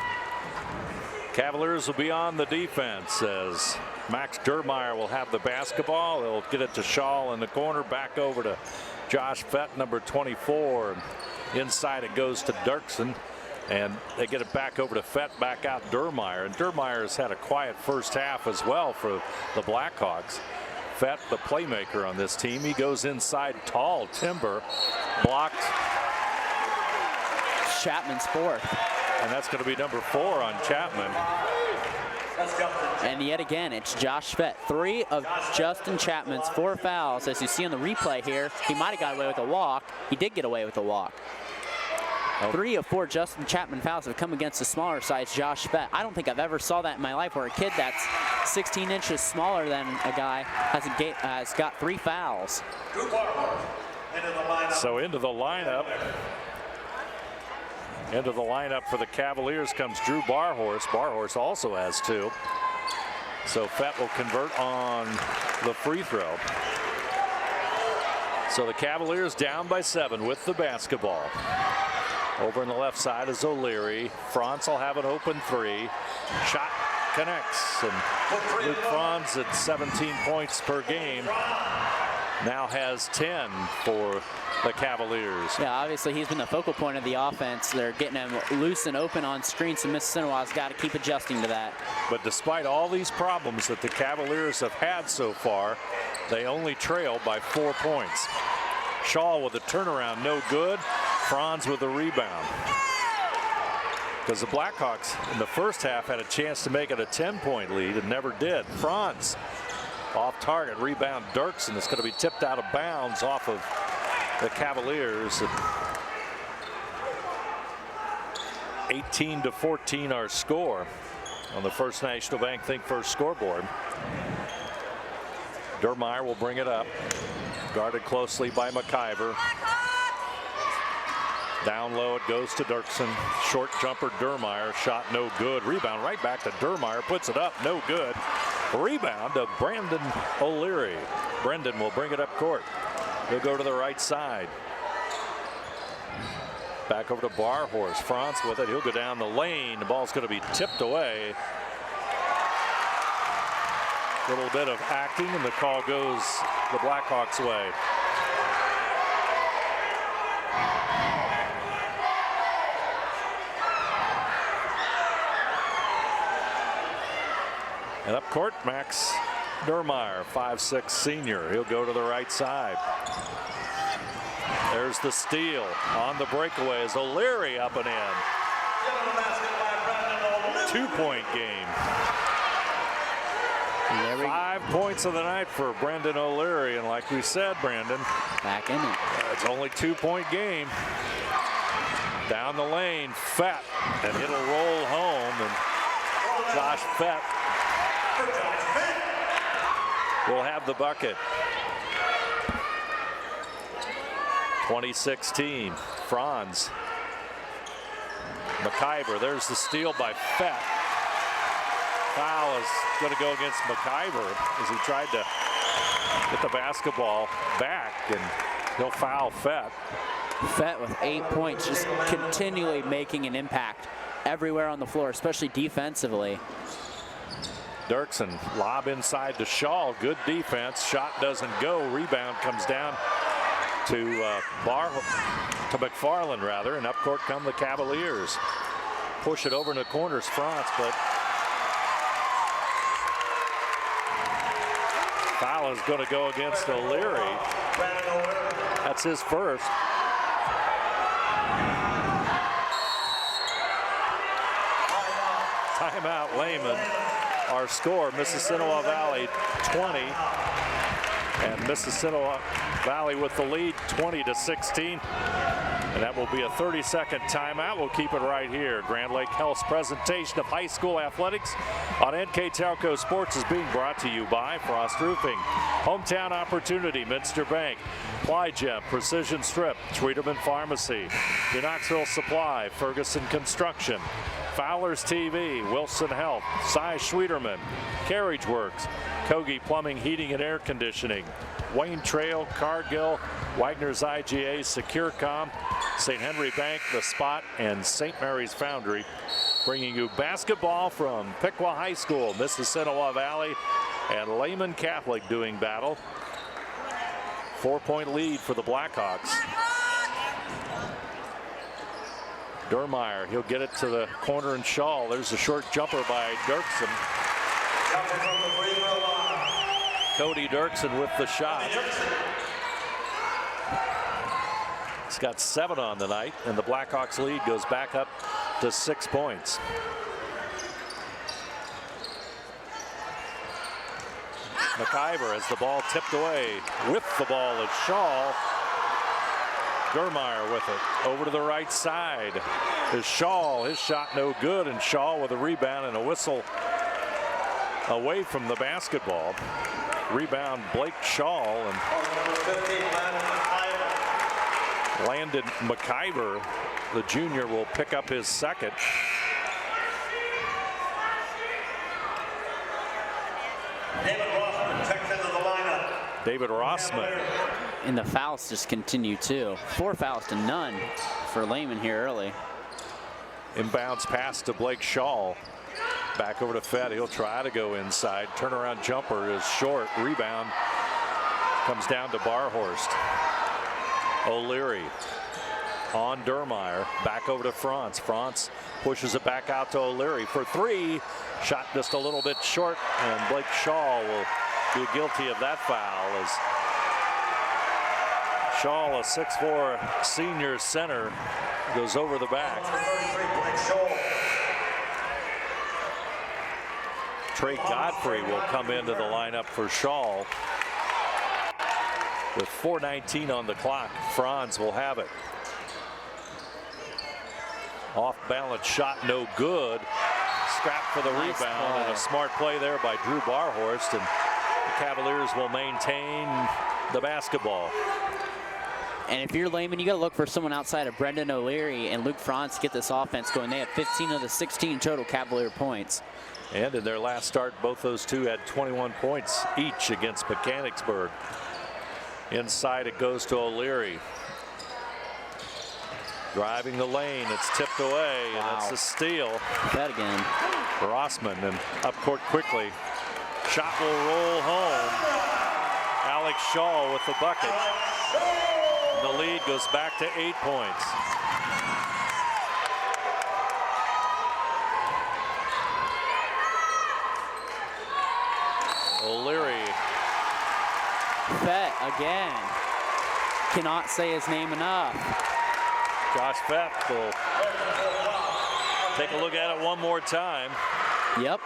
Cavaliers will be on the defense as Max Dermeyer will have the basketball. They'll get it to Shaw in the corner, back over to Josh Fett, number 24. Inside it goes to Dirksen, and they get it back over to Fett, back out Dermeyer. And Dermeyer's had a quiet first half as well for the Blackhawks. Fett, the playmaker on this team, he goes inside, tall timber, blocked. Chapman's 4th. And that's going to be number 4 on Chapman. And yet again, it's Josh Fett. 3 of Justin Chapman's 4 fouls. As you see on the replay here, he might have got away with a walk. He did get away with a walk. 3 of 4 Justin Chapman fouls have come against the smaller size Josh Fett. I don't think I've ever saw that in my life where a kid that's 16 inches smaller than a guy has got 3 fouls. So into the lineup. Into the lineup for the Cavaliers comes Drew Barhorse. Barhorse also has 2. So Fett will convert on the free throw. So the Cavaliers down by 7 with the basketball. Over on the left side is O'Leary. Franz will have an open 3. Shot connects. And Luke Franz at 17 points per game now has 10 for the Cavaliers. Yeah, obviously he's been the focal point of the offense. They're getting him loose and open on screens, so Mississinawa's got to keep adjusting to that. But despite all these problems that the Cavaliers have had so far, they only trail by 4 points. Shaw with a turnaround, no good. Franz with a rebound. Because the Blackhawks in the first half had a chance to make it a 10-point lead and never did. Franz off target, rebound Dirksen. It's going to be tipped out of bounds off of the Cavaliers. 18-14 our score on the First National Bank Think First scoreboard. Dermeyer will bring it up, guarded closely by McIver. Down low it goes to Dirksen. Short jumper Dermeyer, shot no good. Rebound right back to Dermeyer, puts it up, no good. Rebound to Brandon O'Leary. Brendan will bring it up court. He'll go to the right side. Back over to Barhorse. Franz with it. He'll go down the lane. The ball's going to be tipped away. A little bit of acting, and the call goes the Blackhawks' way. And up court, Max Dermeyer, 5'6" senior. He'll go to the right side. There's the steal on the breakaway as O'Leary up and in. 2-point game. 5 points of the night for Brendan O'Leary, and like we said, Brandon, back in it. It's only 2-point game. Down the lane, Fett, and it'll roll home, and Josh Fett will have the bucket. 2016, Franz. McIver, there's the steal by Fett. Foul is going to go against McIver as he tried to get the basketball back, and he'll foul Fett. Fett with 8 points, just continually making an impact everywhere on the floor, especially defensively. Dirksen, lob inside to Shaw. Good defense. Shot doesn't go. Rebound comes down to McFarland, rather, and up court come the Cavaliers. Push it over in the corners, Franz, but foul is going to go against O'Leary. That's his first. Timeout, Lehman. Our score, Mississinawa Valley 20, and Mississinawa Valley with the lead 20-16. And that will be a 30-second timeout. We'll keep it right here. Grand Lake Health's presentation of high school athletics on NKTelco Sports is being brought to you by Frost Roofing, Hometown Opportunity, Minster Bank, Plygem, Precision Strip, Treaterman Pharmacy, New Knoxville Supply, Ferguson Construction, Fowler's TV, Wilson Health, Cy Schwieterman, Carriage Works, Kogi Plumbing, Heating and Air Conditioning, Wayne Trail, Cargill, Wagner's IGA, SecureCom, St. Henry Bank, The Spot, and St. Mary's Foundry, bringing you basketball from Piqua High School, Mississinawa Valley, and Lehman Catholic doing battle. 4-point lead for the Blackhawks. Dermeyer, he'll get it to the corner and Shaw. There's a short jumper by Dirksen. Cody Dirksen with the shot. He's got 7 on the night, and the Blackhawks lead goes back up to 6 points. McIver has the ball tipped away. With the ball is Shaw. Dermeyer with it. Over to the right side is Shaw. His shot no good, and Shaw with a rebound and a whistle away from the basketball. Rebound Blake Shaw, and Landon McIver, the junior, will pick up his second. David Rossman. And the fouls just continue too. 4 fouls to none for Lehman here early. Inbounds pass to Blake Shaw. Back over to Fett. He'll try to go inside. Turnaround jumper is short. Rebound comes down to Barhorst. O'Leary on Dermeyer. Back over to Franz. Franz pushes it back out to O'Leary for 3. Shot just a little bit short, and Blake Shaw will be guilty of that foul as Shaw, a 6'4" senior center, goes over the back. Trey Godfrey will come into the lineup for Shaw. With 4:19 on the clock, Franz will have it. Off balance shot, no good. Scrap for the rebound, and a smart play there by Drew Barhorst, and the Cavaliers will maintain the basketball. And if you're Lehman, you got to look for someone outside of Brendan O'Leary and Luke Franz to get this offense going. They have 15 of the 16 total Cavalier points. And in their last start, both those two had 21 points each against Mechanicsburg. Inside it goes to O'Leary. Driving the lane, it's tipped away, and it's a steal. That again. Rossman, and up court quickly. Shot will roll home. Alex Shaw with the bucket. And the lead goes back to 8 points. O'Leary. Fett again. Cannot say his name enough. Josh Fett will take a look at it one more time. Yep,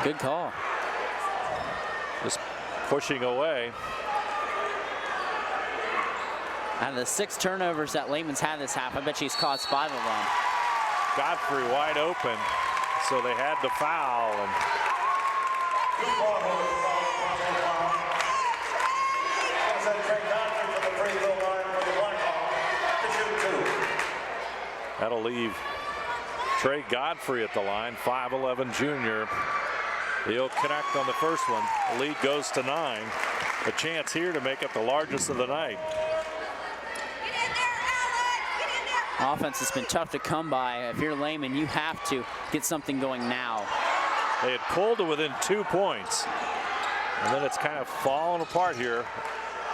good call. Just pushing away. Out of the 6 turnovers that Lehman's had this half, I bet he's caused 5 of them. Godfrey wide open, so they had to foul. And that'll leave Trey Godfrey at the line, 5'11" junior. He'll connect on the first one. The lead goes to 9. A chance here to make it the largest of the night. Offense has been tough to come by. If you're Lehman, you have to get something going now. They had pulled to within 2 points, and then it's kind of fallen apart here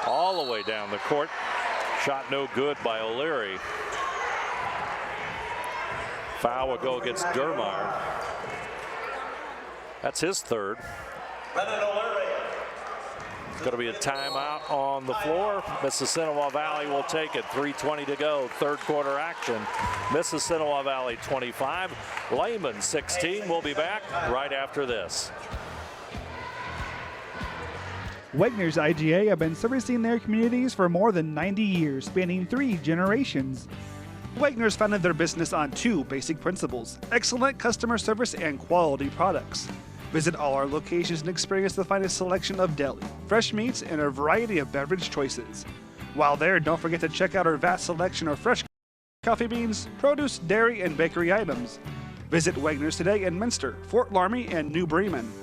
all the way down the court. Shot no good by O'Leary. Foul will go against Dermeyer. That's his third. It's going to be a timeout on the floor. Mississinawa Valley will take it. 3:20 to go. Third quarter action. Mississinawa Valley 25. Lehman 16. We'll be back right after this. Wegner's IGA have been servicing their communities for more than 90 years, spanning 3 generations. Wegner's founded their business on 2 basic principles: excellent customer service and quality products. Visit all our locations and experience the finest selection of deli, fresh meats, and a variety of beverage choices. While there, don't forget to check out our vast selection of fresh coffee beans, produce, dairy, and bakery items. Visit Wegner's today in Minster, Fort Laramie, and New Bremen.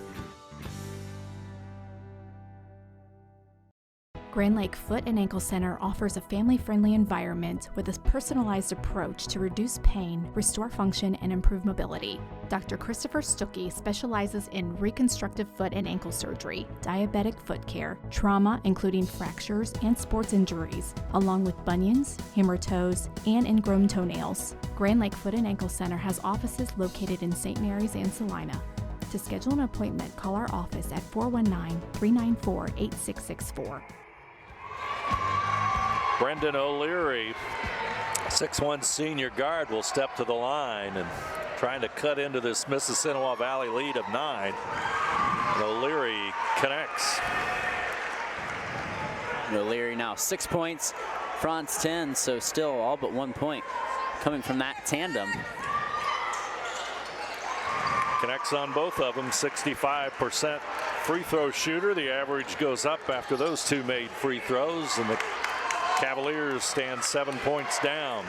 Grand Lake Foot and Ankle Center offers a family-friendly environment with a personalized approach to reduce pain, restore function, and improve mobility. Dr. Christopher Stuckey specializes in reconstructive foot and ankle surgery, diabetic foot care, trauma including fractures and sports injuries, along with bunions, hammer-toes, and ingrown toenails. Grand Lake Foot and Ankle Center has offices located in St. Mary's and Salina. To schedule an appointment, call our office at 419-394-8664. Brendan O'Leary, 6'1" senior guard, will step to the line and trying to cut into this Mississinawa Valley lead of 9. And O'Leary connects. O'Leary now 6 points, Franz 10, so still all but 1 point coming from that tandem. Connects on both of them, 65% free throw shooter. The average goes up after those two made free throws, and the Cavaliers stand 7 points down.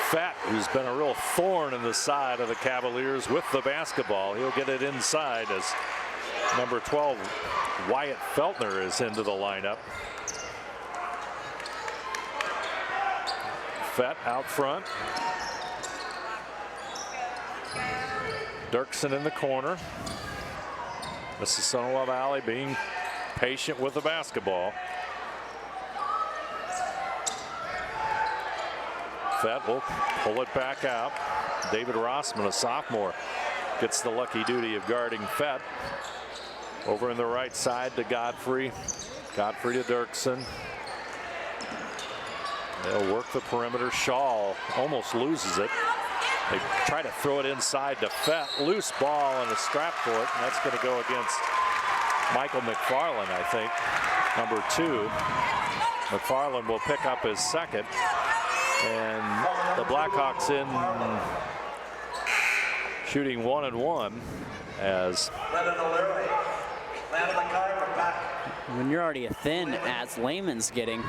Fett, who's been a real thorn in the side of the Cavaliers with the basketball. He'll get it inside as number 12, Wyatt Feltner, is into the lineup. Fett out front. Dirksen in the corner. Mississinawa Valley being patient with the basketball. Fett will pull it back out. David Rossman, a sophomore, gets the lucky duty of guarding Fett. Over in the right side to Godfrey. Godfrey to Dirksen. They'll work the perimeter. Shaw almost loses it. They try to throw it inside to Fett. Loose ball and a scrap for it, and that's going to go against Michael McFarland, I think. Number 2. McFarland will pick up his second. And the Blackhawks in shooting 1-1 as when you're already a thin as Lehman's getting,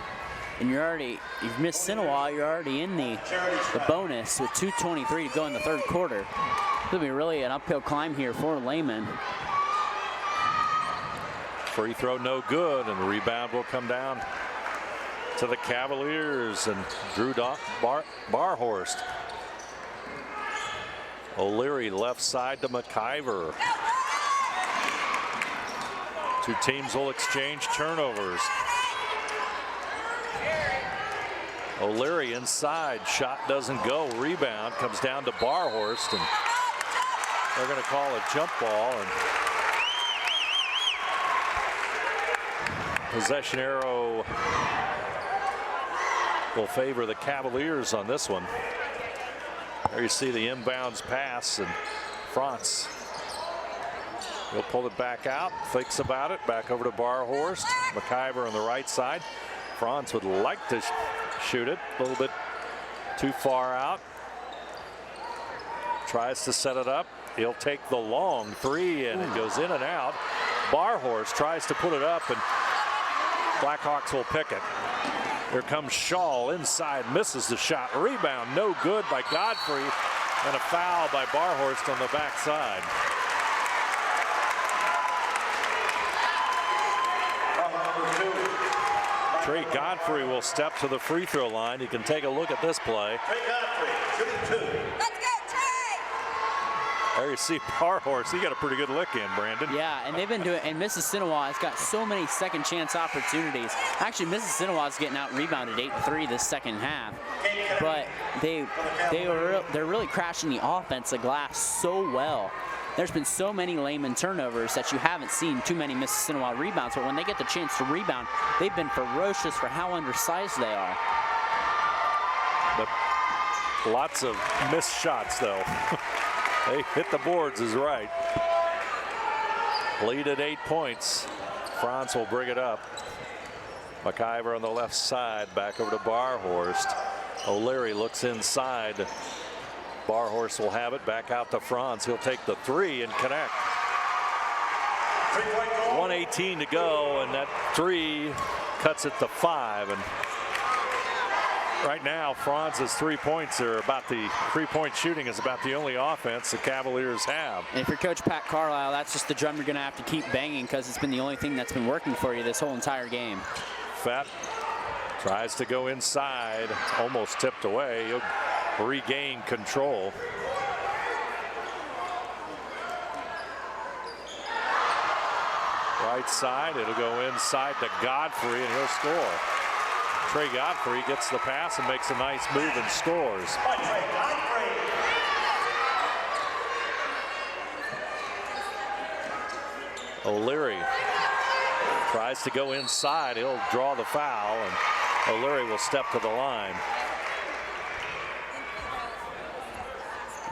and you've missed Mississinawa, you're already in the bonus with 2:23 to go in the third quarter. It'll be really an uphill climb here for Lehman. Free throw no good, and the rebound will come down to the Cavaliers and Drew Barhorst. O'Leary left side to McIver. Two teams will exchange turnovers. O'Leary inside, shot doesn't go, rebound comes down to Barhorst, and they're going to call a jump ball, and possession arrow will favor the Cavaliers on this one. There you see the inbounds pass, and Franz will pull it back out, thinks about it, back over to Barhorst. McIver on the right side. Franz would like to shoot it a little bit too far out. Tries to set it up. He'll take the long three, and it goes in and out. Barhorst tries to put it up, and Blackhawks will pick it. Here comes Shaw inside, misses the shot. Rebound, no good by Godfrey, and a foul by Barhorst on the backside. Trey Godfrey will step to the free throw line. You can take a look at this play. Trey Godfrey, shooting 2. Let's go, Trey! There you see Barhorst. He got a pretty good lick in, Brandon. Yeah, and they've been doing, and Mississinawa has got so many second chance opportunities. Actually, Mississinawa is getting out rebounded 8-3 this second half, but they're really crashing the offensive glass so well. There's been so many Lehman turnovers that you haven't seen too many Mississinawa rebounds, but when they get the chance to rebound, they've been ferocious for how undersized they are. But lots of missed shots, though. They hit the boards is right. Lead at 8 points. Franz will bring it up. McIver on the left side, back over to Barhorst. O'Leary looks inside. Barhorst will have it back out to Franz. He'll take the three and connect. 1:18 to go, and that three cuts it to 5. And right now, Franz's 3 points are about the 3-point shooting is about the only offense the Cavaliers have. And if you're Coach Pat Carlisle, that's just the drum you're going to have to keep banging because it's been the only thing that's been working for you this whole entire game. Fett tries to go inside, almost tipped away. He'll regain control. Right side, it'll go inside to Godfrey, and he'll score. Trey Godfrey gets the pass and makes a nice move and scores. O'Leary tries to go inside. He'll draw the foul, and O'Leary will step to the line.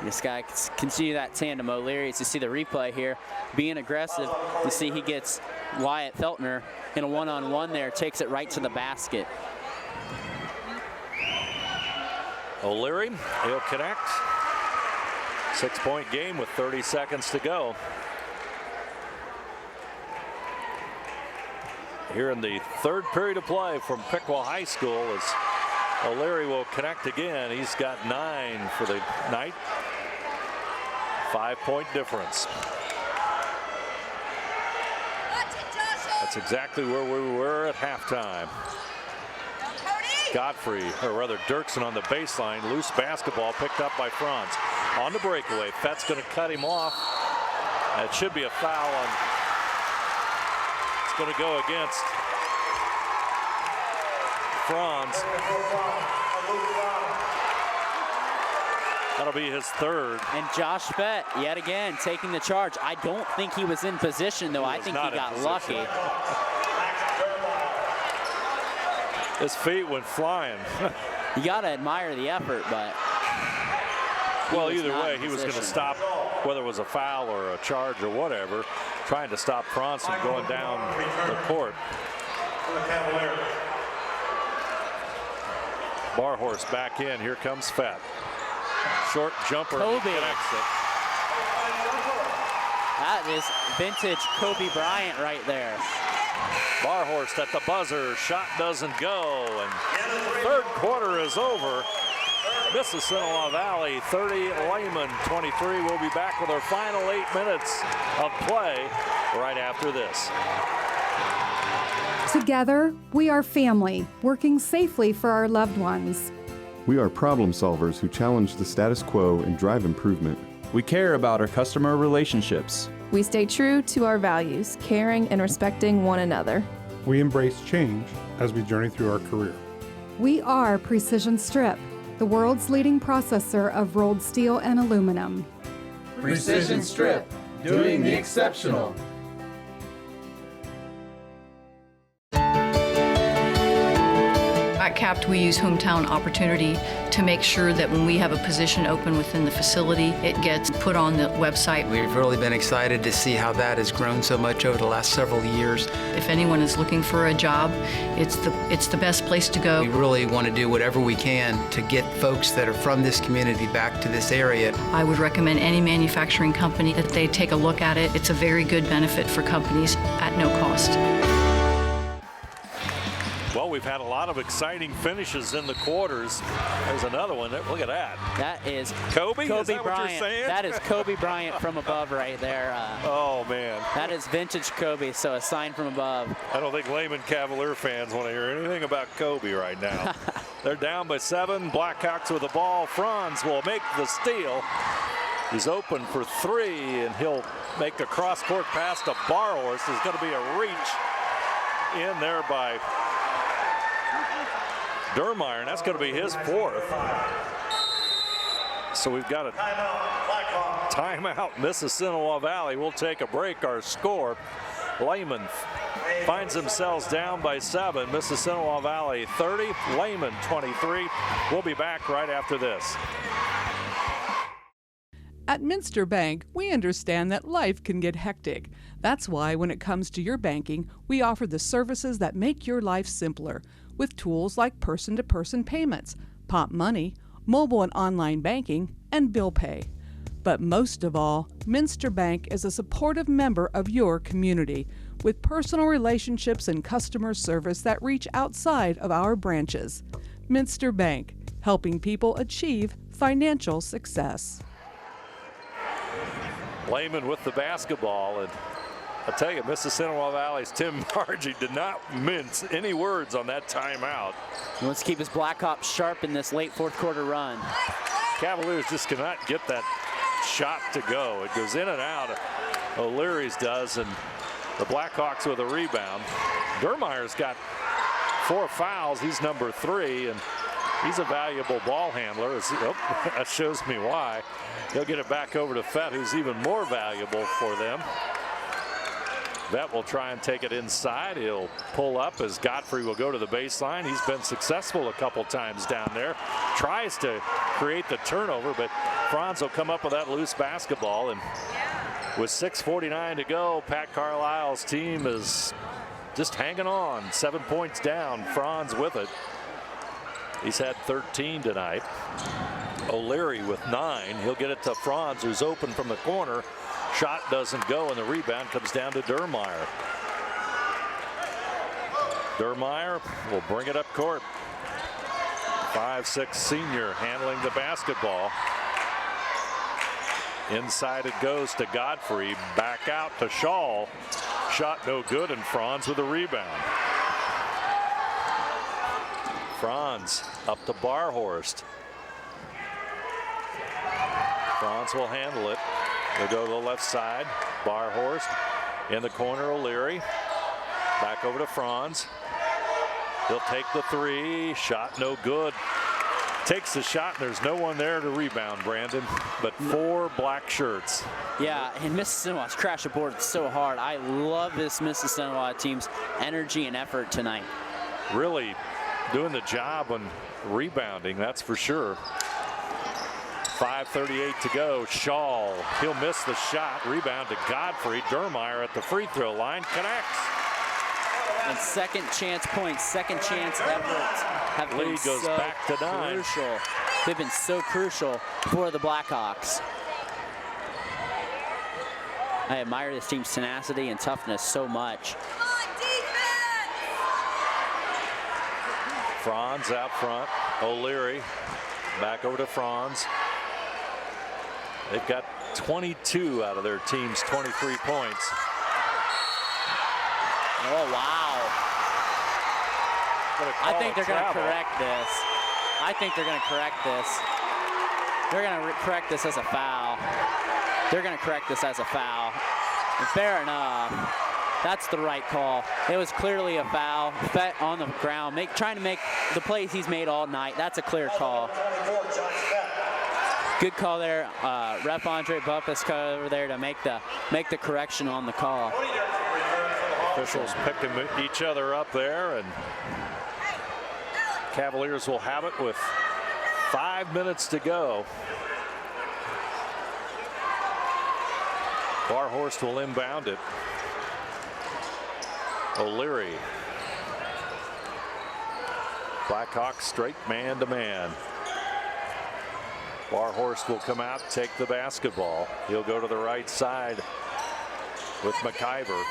This guy continue that tandem. O'Leary, as you see the replay here, being aggressive. You see he gets Wyatt Feltner in a one-on-one there, takes it right to the basket. O'Leary, he'll connect. 6-point game with 30 seconds to go. Here in the third period of play from Piqua High School as O'Leary will connect again. He's got 9 for the night. 5-point difference. That's exactly where we were at halftime. Godfrey, or rather Dirksen on the baseline. Loose basketball picked up by Franz. On the breakaway, Fett's going to cut him off. It should be a foul on. It's going to go against Franz. That'll be his third. And Josh Fett, yet again, taking the charge. I don't think he was in position, though. I think he got lucky. His feet went flying. You got to admire the effort, but. Well, either way, he was going to stop, whether it was a foul or a charge or whatever, trying to stop Franz from going down the court. Barhorse back in. Here comes Fett. Short jumper. Kobe. Connects it. That is vintage Kobe Bryant right there. Barhorst at the buzzer. Shot doesn't go. And third quarter is over. Mississinawa Valley 30, Lehman 23. We'll be back with our final 8 minutes of play right after this. Together, we are family, working safely for our loved ones. We are problem solvers who challenge the status quo and drive improvement. We care about our customer relationships. We stay true to our values, caring and respecting one another. We embrace change as we journey through our career. We are Precision Strip, the world's leading processor of rolled steel and aluminum. Precision Strip, doing the exceptional. At CAPT, we use hometown opportunity to make sure that when we have a position open within the facility, it gets put on the website. We've really been excited to see how that has grown so much over the last several years. If anyone is looking for a job, it's the best place to go. We really want to do whatever we can to get folks that are from this community back to this area. I would recommend any manufacturing company that they take a look at it. It's a very good benefit for companies at no cost. Well, we've had a lot of exciting finishes in the quarters. There's another one. Look at that. That is Kobe. Kobe is that Bryant. what you're saying? That is Kobe Bryant from above right there. Oh man. That is vintage Kobe. So a sign from above. I don't think Lehman Cavalier fans want to hear anything about Kobe right now. They're down by 7. Blackhawks with the ball. Franz will make the steal. He's open for 3, and he'll make a cross-court pass to Barhorst. There's going to be a reach in there by Dermeyer, and that's going to be his 4th. So we've got a timeout. Mississinawa Valley. We'll take a break. Our score, Lehman finds themselves down by 7. Mississinawa Valley 30, Lehman 23. We'll be back right after this. At Minster Bank, we understand that life can get hectic. That's why when it comes to your banking, we offer the services that make your life simpler, with tools like person-to-person payments, Pop Money, mobile and online banking, and bill pay. But most of all, Minster Bank is a supportive member of your community, with personal relationships and customer service that reach outside of our branches. Minster Bank, helping people achieve financial success. Lehman with the basketball, and I tell you, Mississinawa Valley's Tim Margie did not mince any words on that timeout. He wants to keep his Blackhawks sharp in this late fourth quarter run. Cavaliers just cannot get that shot to go. It goes in and out. O'Leary's does, and the Blackhawks with a rebound. Dermeyer's got 4 fouls. He's number 3, and he's a valuable ball handler. That shows me why. He'll get it back over to Fett, who's even more valuable for them. Vet will try and take it inside. He'll pull up as Godfrey will go to the baseline. He's been successful a couple times down there. Tries to create the turnover, but Franz will come up with that loose basketball, and With 6:49 to go, Pat Carlisle's team is just hanging on. 7 points down. Franz with it. He's had 13 tonight. O'Leary with 9. He'll get it to Franz, who's open from the corner. Shot doesn't go, and the rebound comes down to Dermeyer. Dermeyer will bring it up court. 5'6" senior handling the basketball. Inside it goes to Godfrey. Back out to Shaw. Shot no good, and Franz with a rebound. Franz up to Barhorst. Franz will handle it. They'll go to the left side. Barhorst in the corner. O'Leary. Back over to Franz. He'll take the 3. Shot no good. Takes the shot, and there's no one there to rebound, Brandon, but 4 black shirts. Yeah, and Mississinawa's crashed the board so hard. I love this Mississinawa team's energy and effort tonight. Really doing the job on rebounding, that's for sure. 5:38 to go. Shaw, he'll miss the shot. Rebound to Godfrey. Dermeyer at the free throw line connects. And second chance points, second chance efforts have been goes so back to 9. crucial. They've been so crucial for the Blackhawks. I admire this team's tenacity and toughness so much. Franz out front. O'Leary back over to Franz. They've got 22 out of their team's 23 points. Oh, wow. I think they're going to correct this. I think they're going to correct this. They're going to correct this as a foul. They're going to correct this as a foul. And fair enough. That's the right call. It was clearly a foul. Fett on the ground, trying to make the plays he's made all night. That's a clear call. Good call there. Ref Andre Buffus over there to make the correction on the call. Officials picking each other up there, and Cavaliers will have it with 5 minutes to go. Barhorst will inbound it. O'Leary. Blackhawks straight man-to-man. Barhorst will come out, take the basketball. He'll go to the right side with McIver.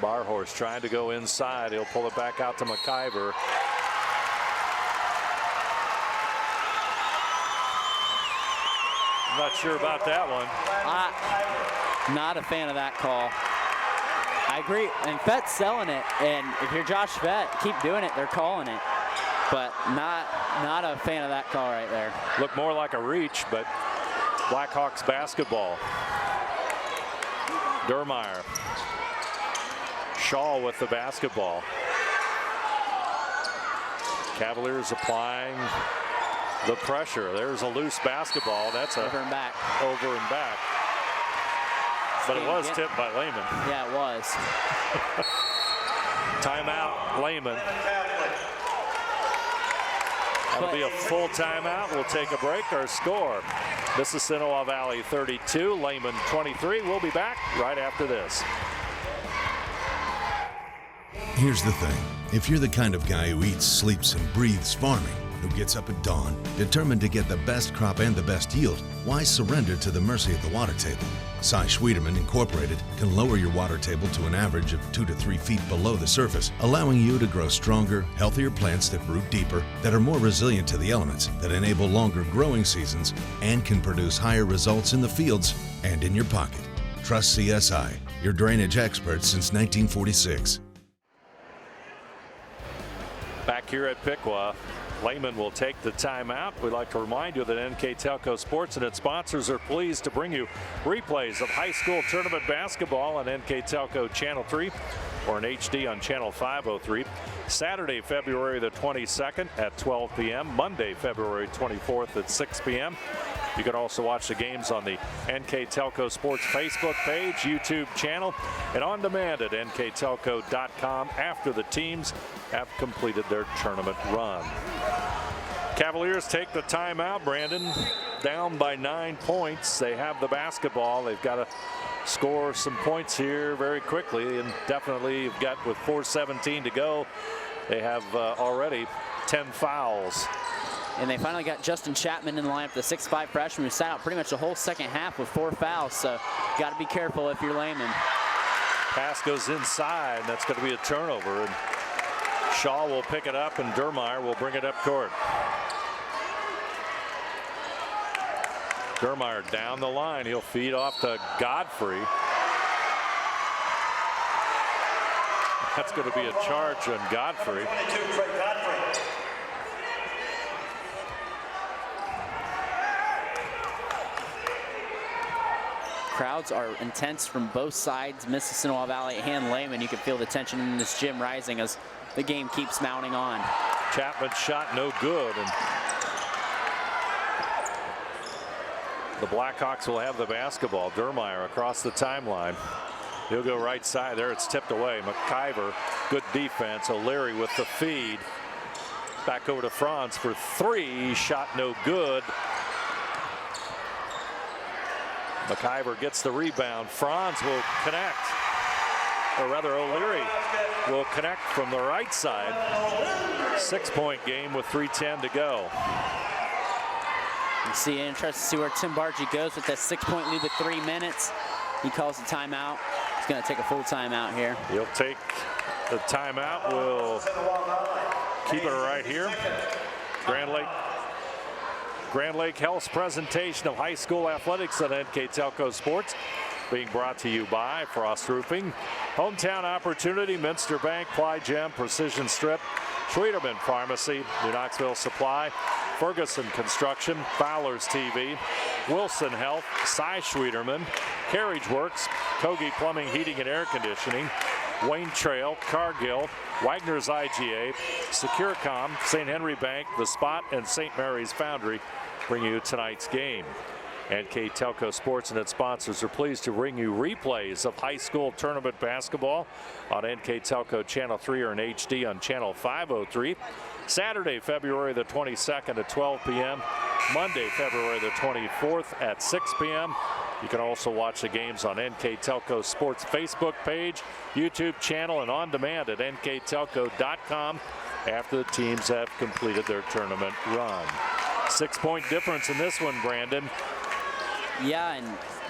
Barhorst trying to go inside. He'll pull it back out to McIver. I'm not sure about that one. Not a fan of that call. I agree, and Fett's selling it, and if you're Josh Fett, keep doing it. They're calling it, but not a fan of that call right there. Looked more like a reach, but Blackhawks basketball. Dermeyer. Shaw with the basketball. Cavaliers applying the pressure. There's a loose basketball. That's a over and back. Over and back. But it was tipped by Lehman. Yeah, it was. Timeout, Lehman. That'll be a full timeout. We'll take a break. Our score, Mississinawa Valley 32, Lehman 23. We'll be back right after this. Here's the thing. If you're the kind of guy who eats, sleeps, and breathes farming, who gets up at dawn, determined to get the best crop and the best yield, why surrender to the mercy of the water table? Cy Schwieterman Incorporated can lower your water table to an average of 2 to 3 feet below the surface, allowing you to grow stronger, healthier plants that root deeper, that are more resilient to the elements, that enable longer growing seasons, and can produce higher results in the fields and in your pocket. Trust CSI, your drainage experts since 1946. Back here at Piqua, Lehman will take the timeout. We'd like to remind you that NKTelco Sports and its sponsors are pleased to bring you replays of high school tournament basketball on NKTelco Channel 3 or in HD on Channel 503. Saturday, February the 22nd at 12 p.m. Monday, February 24th at 6 p.m. You can also watch the games on the NKTelco Sports Facebook page, YouTube channel, and on demand at nktelco.com after the teams have completed their tournament run. Cavaliers take the timeout, Brandon. down by 9 points. They have the basketball. They've got to score some points here very quickly, and definitely you've got, with 4:17 to go, they have already 10 fouls. And they finally got Justin Chapman in the lineup, the 6'5" freshman who sat out pretty much the whole second half with 4 fouls. So got to be careful if you're Lehman. Pass goes inside, and that's going to be a turnover. And Shaw will pick it up, and Dermeyer will bring it up court. Dermeyer down the line. He'll feed off to Godfrey. That's going to be a charge on Godfrey. Crowds are intense from both sides, Mississinawa Valley and Lehman. You can feel the tension in this gym rising as the game keeps mounting on. Chapman's shot no good, and the Blackhawks will have the basketball. Dermeyer across the timeline. He'll go right side. There, it's tipped away. McIver, good defense. O'Leary with the feed. Back over to Franz for 3. Shot no good. McIver gets the rebound. Franz will connect. Or rather, O'Leary will connect from the right side. 6-point game with 3:10 to go. You see, interested to see where Tim Bargee goes with that 6-point lead with 3 minutes. He calls the timeout. He's going to take a full timeout here. He'll take the timeout. We'll keep it right here. Grand Lake Health's presentation of high school athletics on NKTelco Sports, being brought to you by Frost Roofing, Hometown Opportunity, Minster Bank, Ply Gem, Precision Strip, Schwederman Pharmacy, New Knoxville Supply, Ferguson Construction, Fowler's TV, Wilson Health, Cy Schwederman, Carriage Works, Kogi Plumbing, Heating and Air Conditioning, Wayne Trail, Cargill, Wagner's IGA, Securicom, St. Henry Bank, The Spot, and St. Mary's Foundry bring you tonight's game. NKTelco Sports and its sponsors are pleased to bring you replays of high school tournament basketball on NKTelco Channel 3 or in HD on Channel 503. Saturday, February the 22nd at 12 p.m. Monday, February the 24th at 6 p.m. You can also watch the games on NKTelco Sports Facebook page, YouTube channel, and on demand at nktelco.com after the teams have completed their tournament run. 6-point difference in this one, Brandon. Yeah, and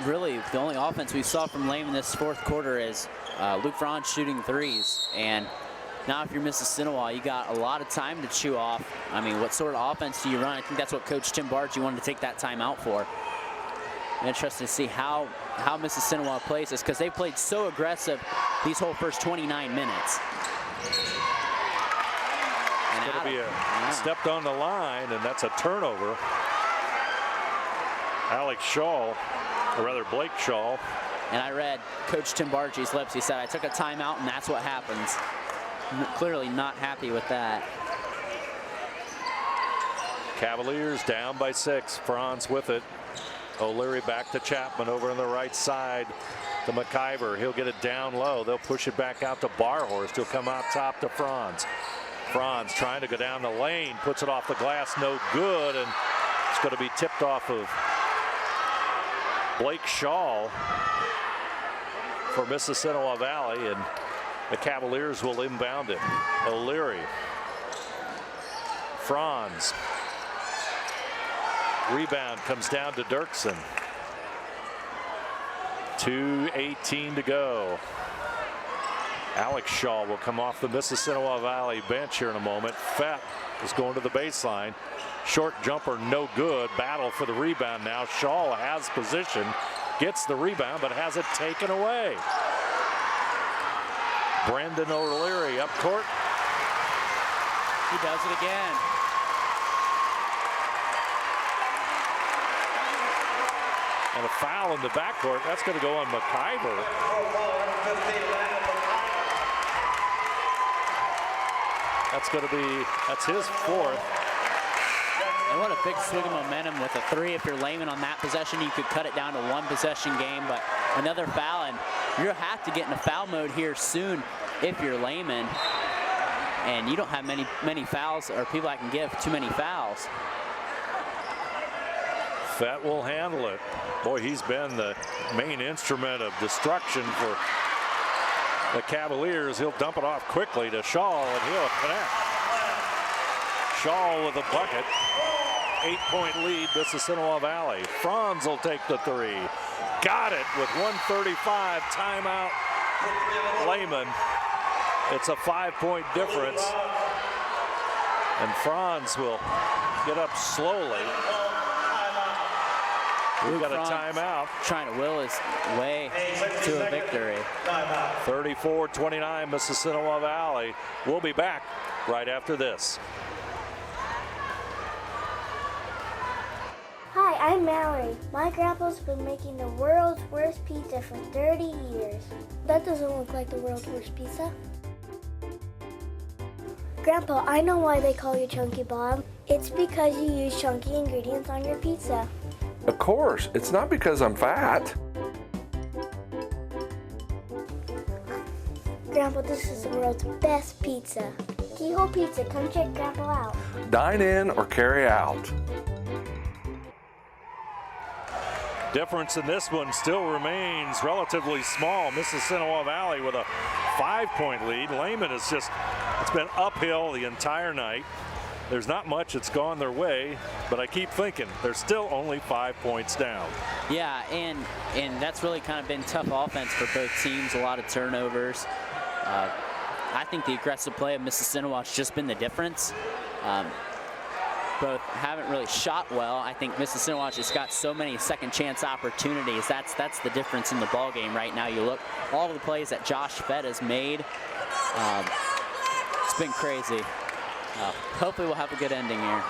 really the only offense we saw from Lehman this fourth quarter is Luke Franz shooting threes. And now if you're Mississinawa, you got a lot of time to chew off. I mean, what sort of offense do you run? I think that's what Coach Tim Bargee wanted to take that time out for. I'm interested to see how Mississinawa plays this, because they played so aggressive these whole first 29 minutes. It's going to be stepped on the line, and that's a turnover. Alex Shaw, or rather Blake Shaw. And I read Coach Tim Bargee's lips. He said, I took a timeout, and that's what happens. Clearly not happy with that. Cavaliers down by 6. Franz with it. O'Leary back to Chapman over on the right side to McIver. He'll get it down low. They'll push it back out to Barhorst. He'll come out top to Franz. Franz trying to go down the lane, puts it off the glass, no good, and it's going to be tipped off of Blake Shaw for Mississinawa Valley, and the Cavaliers will inbound it. O'Leary. Franz. Rebound comes down to Dirksen. 2:18 to go. Alex Shaw will come off the Mississinawa Valley bench here in a moment. Fett is going to the baseline. Short jumper, no good. Battle for the rebound now. Shaw has position, gets the rebound, but has it taken away. Brendan O'Leary up court. He does it again. And a foul in the backcourt. That's going to go on McIver. That's his 4th. And what a big swing of momentum with a 3. If you're Lehman on that possession, you could cut it down to 1 possession game, but another foul, and you have to get into foul mode here soon if you're Lehman. And you don't have many fouls or people that can give too many fouls. Fett will handle it. Boy, he's been the main instrument of destruction for the Cavaliers. He'll dump it off quickly to Shaw, and he'll connect. Shaw with a bucket. 8-point lead, Mississinawa Valley. Franz will take the three. Got it with 1:35. Timeout, Lehman. It's a 5-point difference. And Franz will get up slowly. We've got a timeout. Trying to will his way to a victory. 34-29, Mississinawa Valley. We'll be back right after this. Hi, I'm Mallory. My grandpa's been making the world's worst pizza for 30 years. That doesn't look like the world's worst pizza. Grandpa, I know why they call you Chunky Bob. It's because you use chunky ingredients on your pizza. Of course, it's not because I'm fat. Grandpa, this is the world's best pizza. Keyhole Pizza, come check Grandpa out. Dine in or carry out. Difference in this one still remains relatively small. Mississinawa Valley with a 5-point lead. Lehman has it's been uphill the entire night. There's not much that's gone their way, but I keep thinking they're still only 5 points down. Yeah, and that's really kind of been tough offense for both teams. A lot of turnovers. I think the aggressive play of Mississinawa has just been the difference. Both haven't really shot well. I think Mississinawa just got so many second chance opportunities. That's the difference in the ball game right now. You look all of the plays that Josh Fett has made. It's been crazy. Hopefully we'll have a good ending here.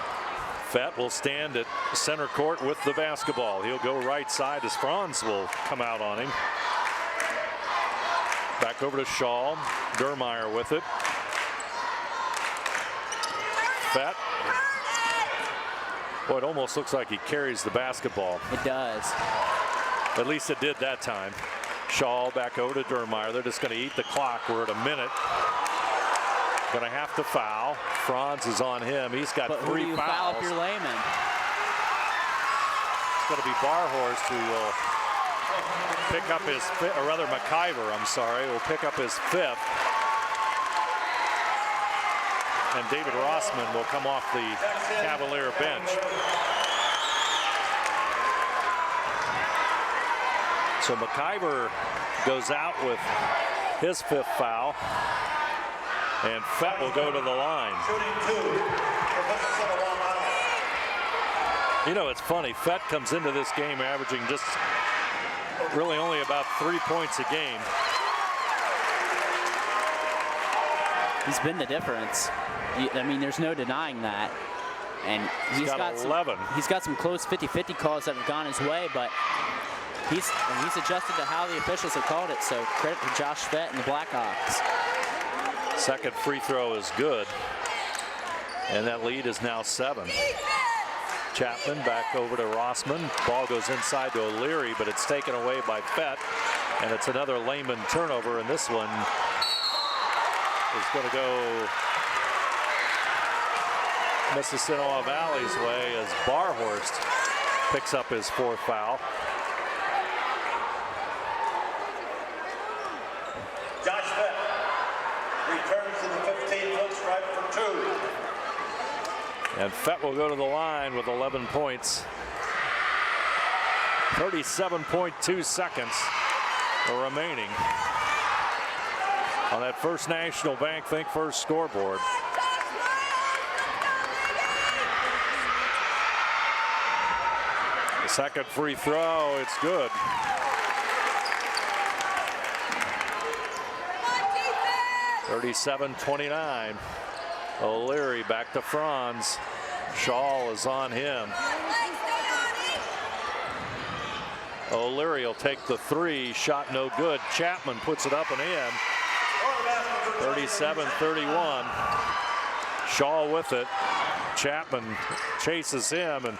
Fett will stand at center court with the basketball. He'll go right side as Franz will come out on him. Back over to Shaw. Dermeyer with it. Fett. Boy, it almost looks like he carries the basketball. It does. At least it did that time. Shaw back over to Dermeyer. They're just going to eat the clock. We're at a minute. Going to have to foul. Franz is on him. He's got 3 fouls. Who do you foul if you're Lehman? It's going to be Barhorst who will pick up his fifth, or rather McIver, I'm sorry, will pick up his 5th. And David Rossman will come off the Cavalier bench. So McIver goes out with his 5th foul. And Fett will go to the line. You know, it's funny. Fett comes into this game averaging just really only about 3 points a game. He's been the difference. I mean, there's no denying that. And he's got 11. He's got some close 50-50 calls that have gone his way, but he's adjusted to how the officials have called it. So credit to Josh Fett and the Blackhawks. Second free throw is good. And that lead is now 7. Chapman back over to Rossman. Ball goes inside to O'Leary, but it's taken away by Fett. And it's another Lehman turnover, and this one is going to go Mississinawa Valley's way as Barhorst picks up his 4th foul. Josh Fett returns to the 15-foot stripe for 2. And Fett will go to the line with 11 points. 37.2 seconds remaining on that First National Bank Think First scoreboard. The second free throw, it's good. (37-29). O'Leary back to Franz. Shaw is on him. O'Leary will take the 3. Shot no good. Chapman puts it up and in. 37-31. Shaw with it. Chapman chases him, and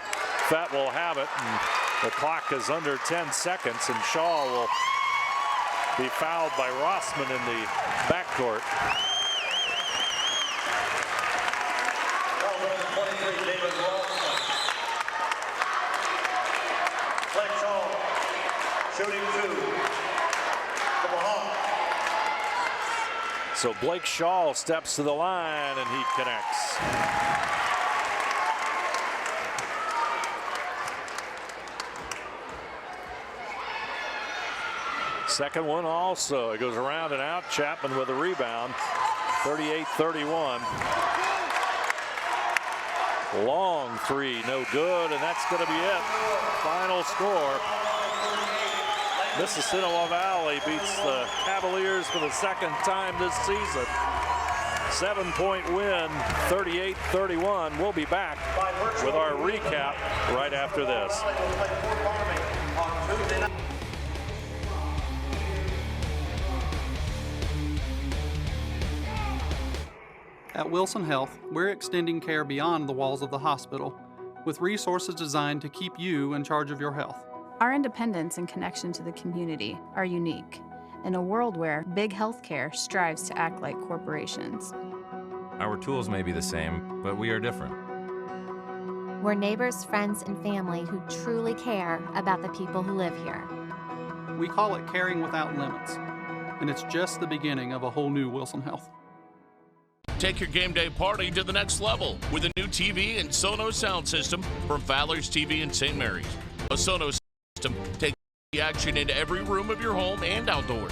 Fett will have it. And the clock is under 10 seconds, and Shaw will be fouled by Rossman in the backcourt. So Blake Shaw steps to the line and he connects. Second one also. It goes around and out. Chapman with a rebound. 38-31. Long three, no good, and that's going to be it. Final score. Mississinawa Valley beats the Cavaliers for the second time this season. 7-point win, 38-31. We'll be back with our recap right after this. At Wilson Health, we're extending care beyond the walls of the hospital, with resources designed to keep you in charge of your health. Our independence and connection to the community are unique in a world where big healthcare strives to act like corporations. Our tools may be the same, but we are different. We're neighbors, friends, and family who truly care about the people who live here. We call it Caring Without Limits, and it's just the beginning of a whole new Wilson Health. Take your game day party to the next level with a new TV and Sonos sound system from Fowler's TV in St. Mary's. A Sonos system takes the action into every room of your home and outdoors.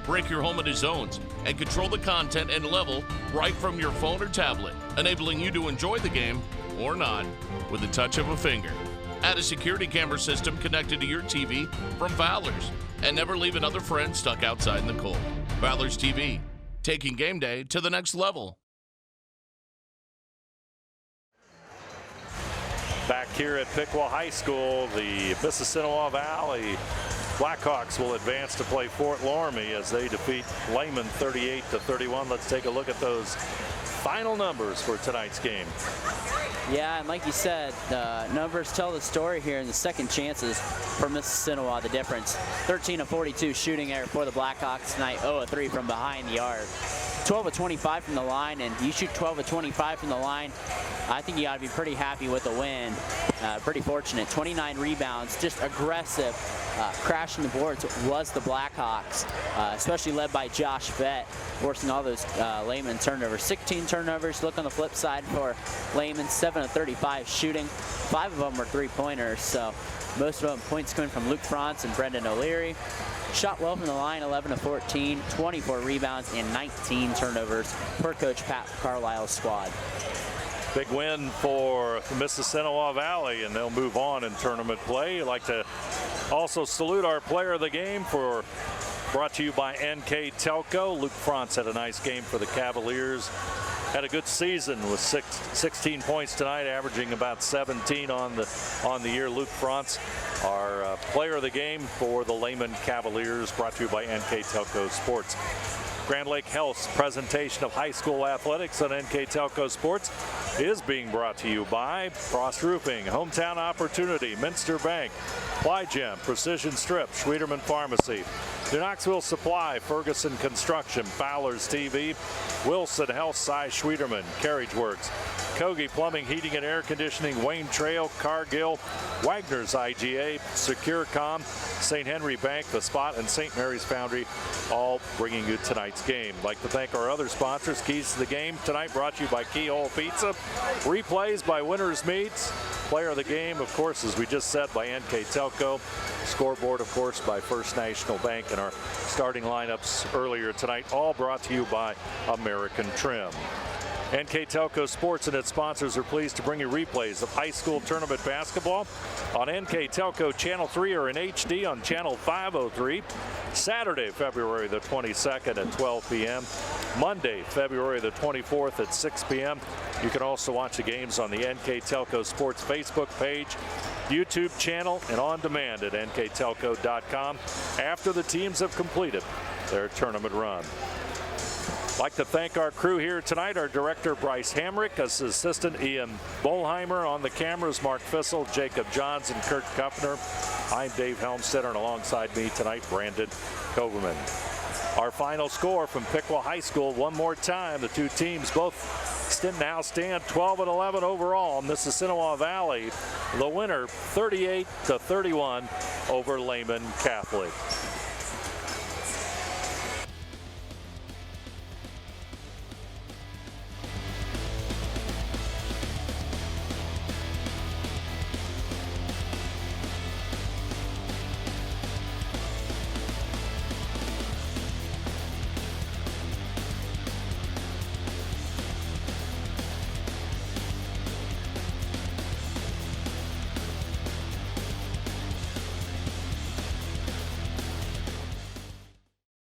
Break your home into zones and control the content and level right from your phone or tablet, enabling you to enjoy the game or not with the touch of a finger. Add a security camera system connected to your TV from Fowler's and never leave another friend stuck outside in the cold. Fowler's TV, taking game day to the next level. Back here at Piqua High School, the Mississinawa Valley Blackhawks will advance to play Fort Loramie as they defeat Lehman 38-31. Let's take a look at those final numbers for tonight's game. Yeah, and like you said, the numbers tell the story here in the second chances for Mississinawa. The difference, 13 of 42 shooting there for the Blackhawks tonight, 0 of 3 from behind the arc. 12 of 25 from the line, and you shoot 12 of 25 from the line, I think you ought to be pretty happy with the win. Pretty fortunate. 29 rebounds, just aggressive, crashing the boards was the Blackhawks, especially led by Josh Vett, forcing all those Lehman turnovers. 16 turnovers. Look on the flip side for Lehman, 7 of 35 shooting. 5 of them were three-pointers, so most of them points coming from Luke Franz and Brendan O'Leary. Shot well from the line, 11 of 14, 24 rebounds, and 19 turnovers for Coach Pat Carlisle's squad. Big win for the Mississinawa Valley, and they'll move on in tournament play. I'd like to also salute our player of the game, brought to you by NKTelco. Luke Franz had a nice game for the Cavaliers. Had a good season with 16 points tonight, averaging about 17 on the year. Luke Franz, our player of the game for the Lehman Cavaliers, brought to you by NKTelco Sports. Grand Lake Health's presentation of high school athletics on NKTelco Sports is being brought to you by Frost Roofing, Hometown Opportunity, Minster Bank, Plygem, Precision Strip, Schwederman Pharmacy, New Knoxville Supply, Ferguson Construction, Fowler's TV, Wilson Health, Cy Schwederman, Carriage Works, Kogi Plumbing, Heating and Air Conditioning, Wayne Trail, Cargill, Wagner's IGA, SecureCom, St. Henry Bank, The Spot, and St. Mary's Foundry, all bringing you tonight's game. I'd like to thank our other sponsors. Keys to the game tonight brought to you by Keyhole Pizza, replays by Winners Meats, player of the game, of course, as we just said, by NKTelco, scoreboard, of course, by First National Bank, and our starting lineups earlier tonight, all brought to you by American Trim. NKTelco Sports and its sponsors are pleased to bring you replays of high school tournament basketball on NKTelco Channel 3 or in HD on Channel 503. Saturday, February the 22nd at 12 p.m. Monday, February the 24th at 6 p.m. You can also watch the games on the NKTelco Sports Facebook page, YouTube channel, and on demand at nktelco.com after the teams have completed their tournament run. I'd like to thank our crew here tonight, our director Bryce Hamrick, assistant Ian Bolheimer, on the cameras Mark Fissel, Jacob Johns, and Kurt Kuffner. I'm Dave Helmstetter, and alongside me tonight, Brandon Koverman. Our final score from Piqua High School, one more time, the two teams both now stand 12-11 overall. Mississinawa Valley, the winner, 38-31 over Lehman Catholic.